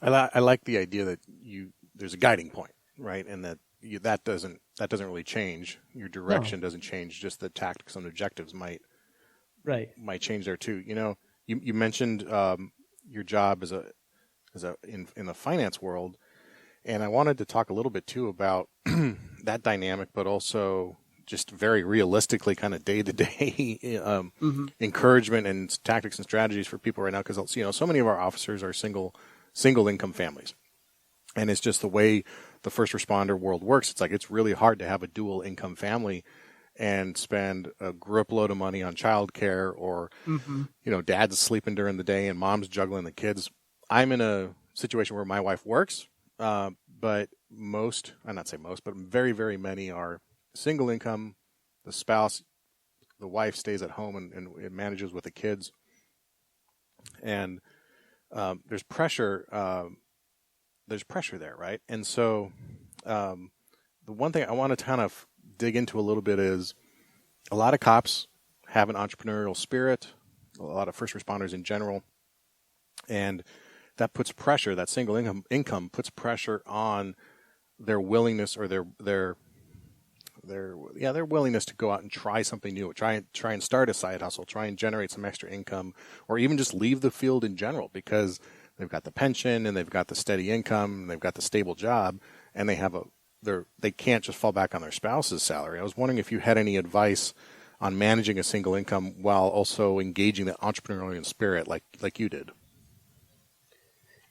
I like the idea that there's a guiding point, right? And that doesn't really change. Your direction doesn't change. Just the tactics and objectives might change there too. You mentioned your job in the finance world, and I wanted to talk a little bit too about that dynamic, but also just very realistically kind of day-to-day encouragement and tactics and strategies for people right now, because so many of our officers are single income families, and it's just the way the first responder world works. It's like it's really hard to have a dual income family and spend a grip load of money on childcare, or dad's sleeping during the day and mom's juggling the kids. I'm in a situation where my wife works, but very, very many are single income. The wife stays at home and it manages with the kids. And there's pressure. There's pressure there, right? And so the one thing I want to kind of dig into a little bit is a lot of cops have an entrepreneurial spirit, a lot of first responders in general, and that puts pressure. That single income puts pressure on their willingness, or their willingness to go out and try something new, try and start a side hustle, try and generate some extra income, or even just leave the field in general, because they've got the pension and they've got the steady income and they've got the stable job, and they can't just fall back on their spouse's salary. I was wondering if you had any advice on managing a single income while also engaging the entrepreneurial spirit like you did.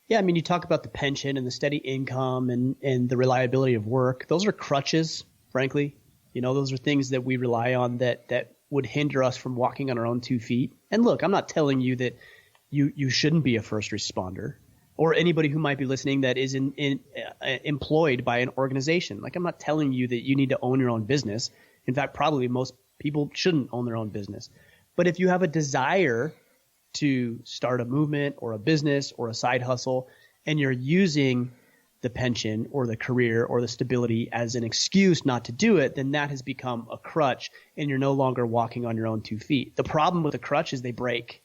Yeah, I mean, you talk about the pension and the steady income and the reliability of work. Those are crutches, frankly. Those are things that we rely on that would hinder us from walking on our own 2 feet. And look, I'm not telling you that you shouldn't be a first responder, or anybody who might be listening that is employed by an organization. Like, I'm not telling you that you need to own your own business. In fact, probably most people shouldn't own their own business. But if you have a desire to start a movement or a business or a side hustle, and you're using the pension or the career or the stability as an excuse not to do it, then that has become a crutch, and you're no longer walking on your own 2 feet. The problem with a crutch is they break,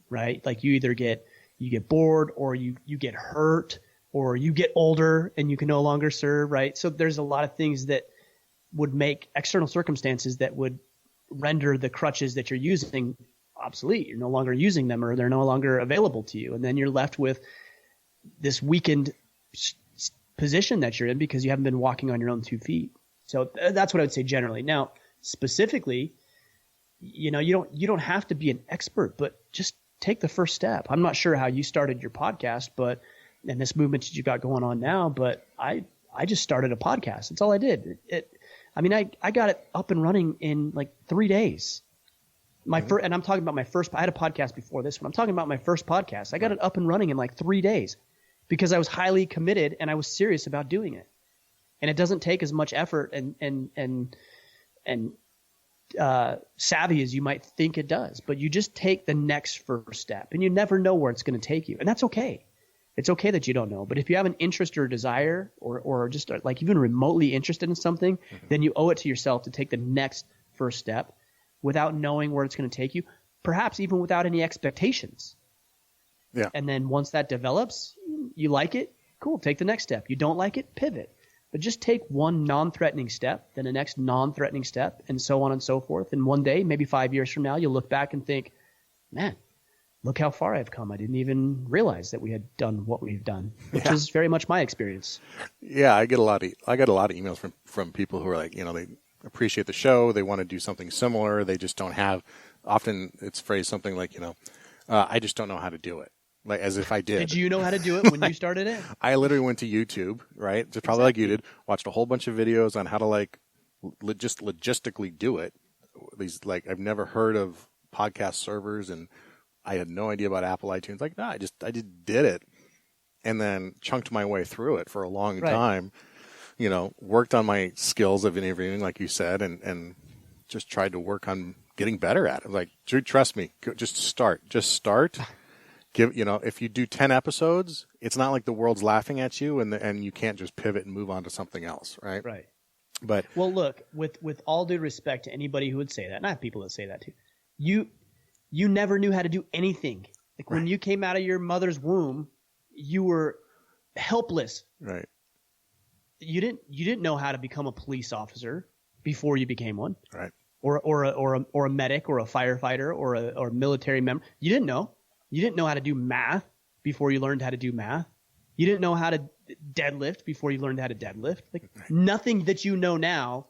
right? Like, you either get bored, or you get hurt, or you get older and you can no longer serve, right? So there's a lot of things that would make external circumstances that would render the crutches that you're using obsolete. You're no longer using them, or they're no longer available to you. And then you're left with this weakened position that you're in because you haven't been walking on your own 2 feet. So that's what I would say generally. Now, specifically, you don't have to be an expert, but just take the first step. I'm not sure how you started your podcast, and this movement that you got going on now, but I just started a podcast. That's all I did. I got it up and running in like 3 days. And I'm talking about my first. I had a podcast before this one. I'm talking about my first podcast. I got it up and running in like 3 days because I was highly committed and I was serious about doing it. And it doesn't take as much effort and savvy as you might think it does. But you just take the next first step, and you never know where it's going to take you, and that's okay. It's okay that you don't know. But if you have an interest or a desire, or just like even remotely interested in something, then you owe it to yourself to take the next first step without knowing where it's going to take you, perhaps even without any expectations. Yeah. And then once that develops, you like it, cool, take the next step. You don't like it, pivot. But just take one non-threatening step, then the next non-threatening step, and so on and so forth. And one day, maybe 5 years from now, you'll look back and think, man, look how far I've come. I didn't even realize that we had done what we've done, which is very much my experience. Yeah, I get a lot of emails from people who are like, they appreciate the show, they want to do something similar, they just don't have. Often it's phrased something like, I just don't know how to do it. Like as if I did. Did you know how to do it when you started it? I literally went to YouTube, right? Just probably like you did. Watched a whole bunch of videos on how to just logistically do it. These I've never heard of podcast servers, and I had no idea about Apple iTunes. Like, no, I just did it, and then chunked my way through it for a long time. Worked on my skills of interviewing, like you said, and just tried to work on getting better at it. Like, dude, trust me, just start. If you do 10 episodes, it's not like the world's laughing at you and you can't just pivot and move on to something else, right? Right. But well, look, with all due respect to anybody who would say that, and I have people that say that too, you never knew how to do anything. Like when you came out of your mother's womb, you were helpless. Right. You didn't know how to become a police officer before you became one. Right. Or a medic or a firefighter or a military member. You didn't know. You didn't know how to do math before you learned how to do math. You didn't know how to deadlift before you learned how to deadlift. Nothing that you know now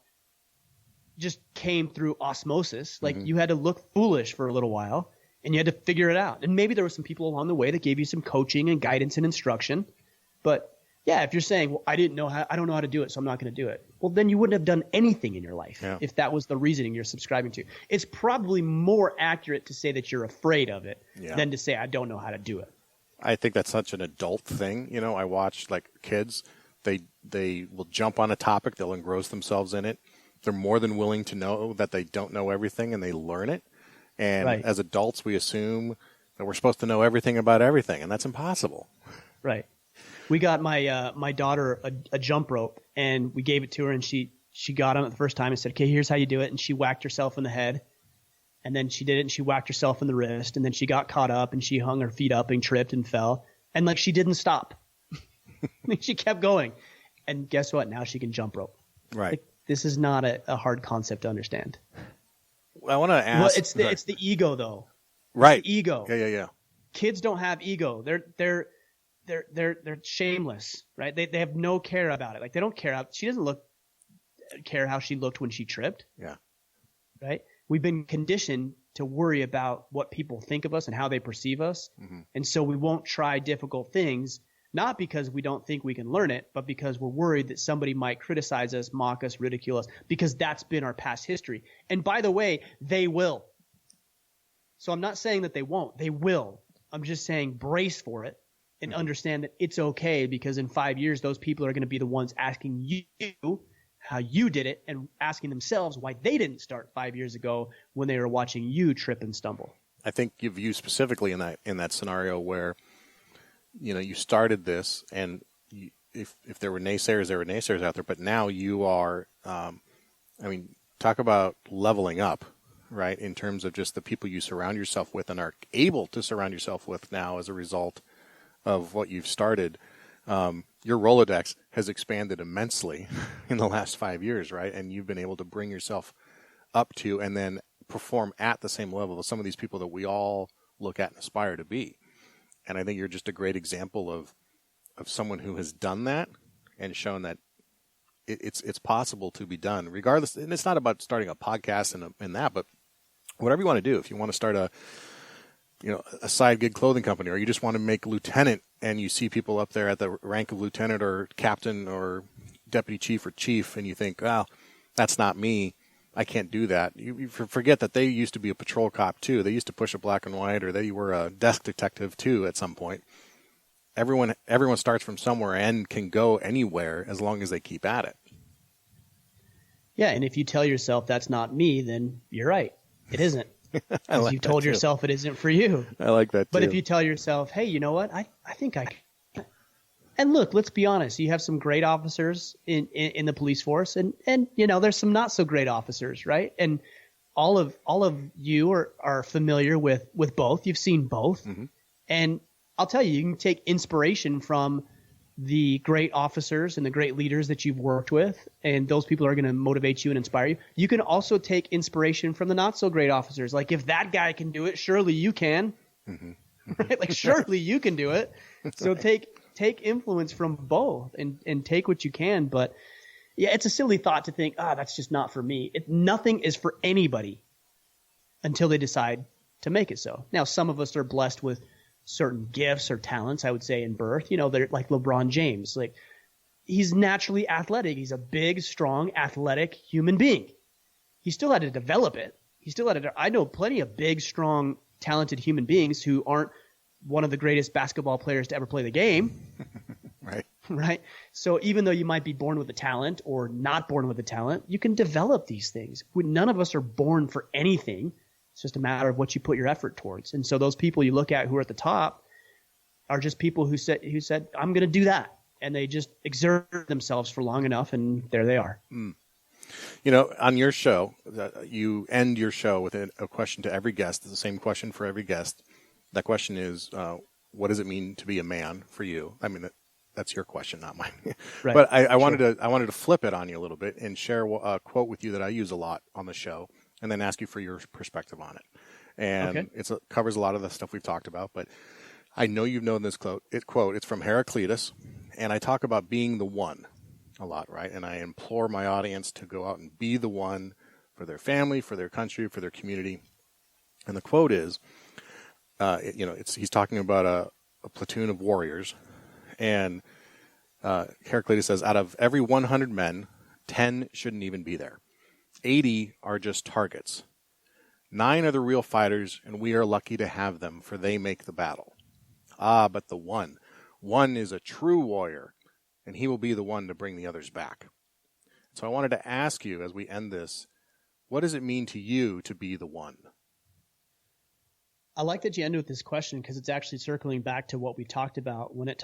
just came through osmosis. You had to look foolish for a little while, and you had to figure it out. And maybe there were some people along the way that gave you some coaching and guidance and instruction. But yeah, if you're saying, well, I don't know how to do it, so I'm not going to do it. Well, then you wouldn't have done anything in your life if that was the reasoning you're subscribing to. It's probably more accurate to say that you're afraid of it than to say I don't know how to do it. I think that's such an adult thing. I watch kids, they will jump on a topic, they'll engross themselves in it. They're more than willing to know that they don't know everything, and they learn it. And as adults, we assume that we're supposed to know everything about everything, and that's impossible. Right. We got my daughter a jump rope, and we gave it to her, and she got on it the first time and said, okay, here's how you do it. And she whacked herself in the head, and then she did it, and she whacked herself in the wrist, and then she got caught up, and she hung her feet up and tripped and fell. And she didn't stop. She kept going. And guess what? Now she can jump rope. Right. This is not a hard concept to understand. I want to ask. Well, it's the ego, though. Right. It's the ego. Yeah. Kids don't have ego. They're shameless, right? They have no care about it. They don't care she doesn't care how she looked when she tripped. Yeah. Right? We've been conditioned to worry about what people think of us and how they perceive us. Mm-hmm. And so we won't try difficult things, not because we don't think we can learn it, but because we're worried that somebody might criticize us, mock us, ridicule us, because that's been our past history. And by the way, they will. So I'm not saying that they won't. They will. I'm just saying brace for it. And understand that it's okay, because in 5 years, those people are going to be the ones asking you how you did it and asking themselves why they didn't start 5 years ago when they were watching you trip and stumble. I think you've used specifically in that scenario where, you started this, and if there were naysayers, there were naysayers out there, but now you are, talk about leveling up, right? In terms of just the people you surround yourself with and are able to surround yourself with now as a result of what you've started. your Rolodex has expanded immensely in the last 5 years, right? And you've been able to bring yourself up to and then perform at the same level as some of these people that we all look at and aspire to be. And I think you're just a great example of someone who has done that and shown that it's possible to be done regardless. And it's not about starting a podcast and that, but whatever you want to do. If you want to start a side gig clothing company, or you just want to make lieutenant and you see people up there at the rank of lieutenant or captain or deputy chief or chief, and you think, well, that's not me. I can't do that. You forget that they used to be a patrol cop too. They used to push a black and white, or they were a desk detective too at some point. Everyone starts from somewhere and can go anywhere as long as they keep at it. Yeah, and if you tell yourself that's not me, then you're right. It isn't. Because you told yourself it isn't for you. I like that too. But if you tell yourself, hey, you know what? I think I can. And look, let's be honest. You have some great officers in the police force, and there's some not so great officers, right? And all of you are familiar with both. You've seen both. Mm-hmm. And I'll tell you can take inspiration from the great officers and the great leaders that you've worked with, and those people are going to motivate you and inspire you. You can also take inspiration from the not so great officers. Like, if that guy can do it, surely you can. Mm-hmm. Right? Like, surely you can do it. So take influence from both and take what you can. But yeah, it's a silly thought to think, that's just not for me. Nothing is for anybody until they decide to make it so. Now, some of us are blessed with certain gifts or talents, I would say, in birth. They're like LeBron James. Like, he's naturally athletic. He's a big, strong, athletic human being. He still had to develop it. I know plenty of big, strong, talented human beings who aren't one of the greatest basketball players to ever play the game. Right. So even though you might be born with a talent or not born with a talent, you can develop these things. None of us are born for anything. It's just a matter of what you put your effort towards. And so those people you look at who are at the top are just people who said, I'm going to do that. And they just exert themselves for long enough, and there they are. Mm. On your show, you end your show with a question to every guest. It's the same question for every guest. That question is, what does it mean to be a man for you? I mean, that's your question, not mine. Right. But I wanted to flip it on you a little bit and share a quote with you that I use a lot on the show, and then ask you for your perspective on it. And okay. It covers a lot of the stuff we've talked about, but I know you've known this quote. It's from Heraclitus, and I talk about being the one a lot, right? And I implore my audience to go out and be the one for their family, for their country, for their community. And the quote is, he's talking about a platoon of warriors, and Heraclitus says, out of every 100 men, 10 shouldn't even be there. 80 are just targets. 9 are the real fighters, and we are lucky to have them, for they make the battle. But the one is a true warrior, and he will be the one to bring the others back. So I wanted to ask you, as we end this, what does it mean to you to be the one? I like that you end with this question, because it's actually circling back to what we talked about when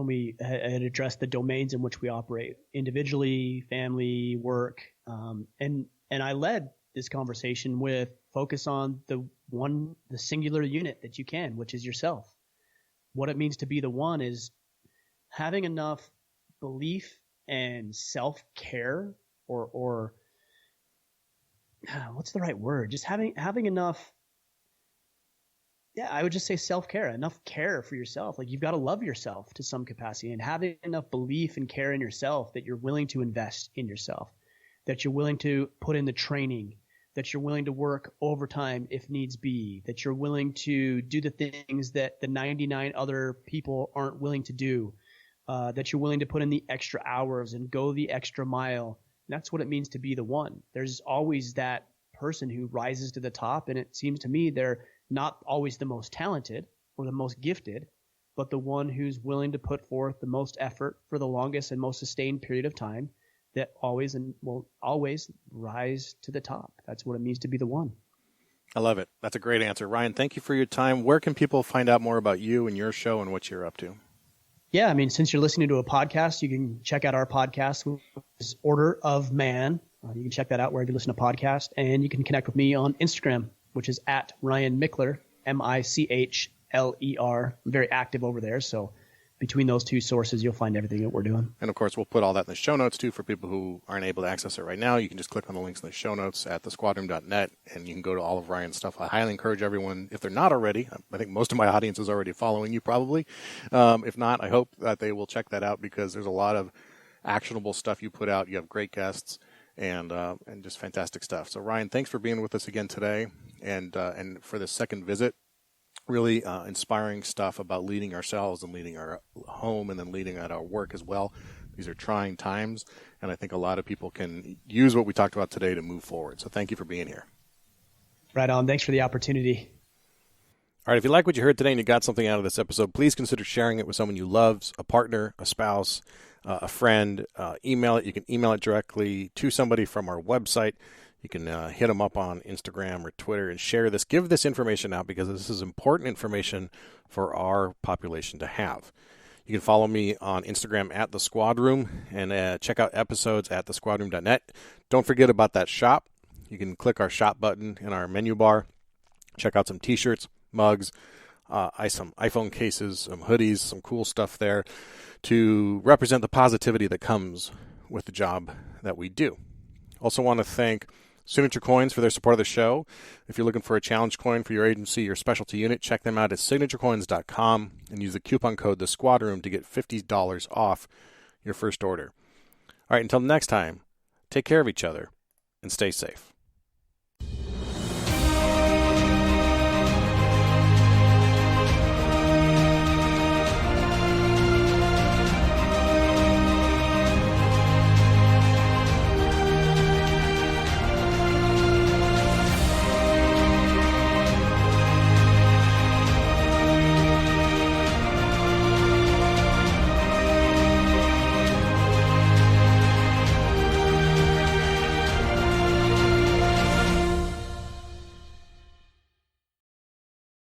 we had addressed the domains in which we operate, individually, family, work, and I led this conversation with focus on the singular unit that you can, which is yourself. What it means to be the one is having enough belief and self-care, or what's the right word? Just having enough. Yeah, I would just say self-care, enough care for yourself. Like, you've got to love yourself to some capacity, and having enough belief and care in yourself that you're willing to invest in yourself, that you're willing to put in the training, that you're willing to work overtime if needs be, that you're willing to do the things that the 99 other people aren't willing to do, that you're willing to put in the extra hours and go the extra mile. And that's what it means to be the one. There's always that person who rises to the top, and it seems to me they're not always the most talented or the most gifted, but the one who's willing to put forth the most effort for the longest and most sustained period of time, that always and will always rise to the top. That's what it means to be the one. I love it. That's a great answer. Ryan, thank you for your time. Where can people find out more about you and your show and what you're up to? Yeah, I mean, since you're listening to a podcast, you can check out our podcast, which is Order of Man. You can check that out wherever you listen to podcasts, and you can connect with me on Instagram, which is at Ryan Michler, Michler. I'm very active over there, so between those two sources, you'll find everything that we're doing. And, of course, we'll put all that in the show notes, too, for people who aren't able to access it right now. You can just click on the links in the show notes at thesquadroom.net, and you can go to all of Ryan's stuff. I highly encourage everyone, if they're not already, I think most of my audience is already following you probably. If not, I hope that they will check that out because there's a lot of actionable stuff you put out. You have great guests and just fantastic stuff. So, Ryan, thanks for being with us again today and for this second visit. Really inspiring stuff about leading ourselves and leading our home and then leading at our work as well. These are trying times, and I think a lot of people can use what we talked about today to move forward. So thank you for being here. Right on. Thanks for the opportunity. All right, if you like what you heard today and you got something out of this episode, please consider sharing it with someone you love, a partner, a spouse, a friend. Email it. You can email it directly to somebody from our website. You can hit them up on Instagram or Twitter and share this. Give this information out because this is important information for our population to have. You can follow me on Instagram at The Squad Room and check out episodes at thesquadroom.net. Don't forget about that shop. You can click our shop button in our menu bar. Check out some T-shirts, mugs, some iPhone cases, some hoodies, some cool stuff there to represent the positivity that comes with the job that we do. Also want to thank Signature Coins for their support of the show. If you're looking for a challenge coin for your agency or specialty unit, check them out at signaturecoins.com and use the coupon code TheSquadroom to get $50 off your first order. All right, until next time, take care of each other and stay safe.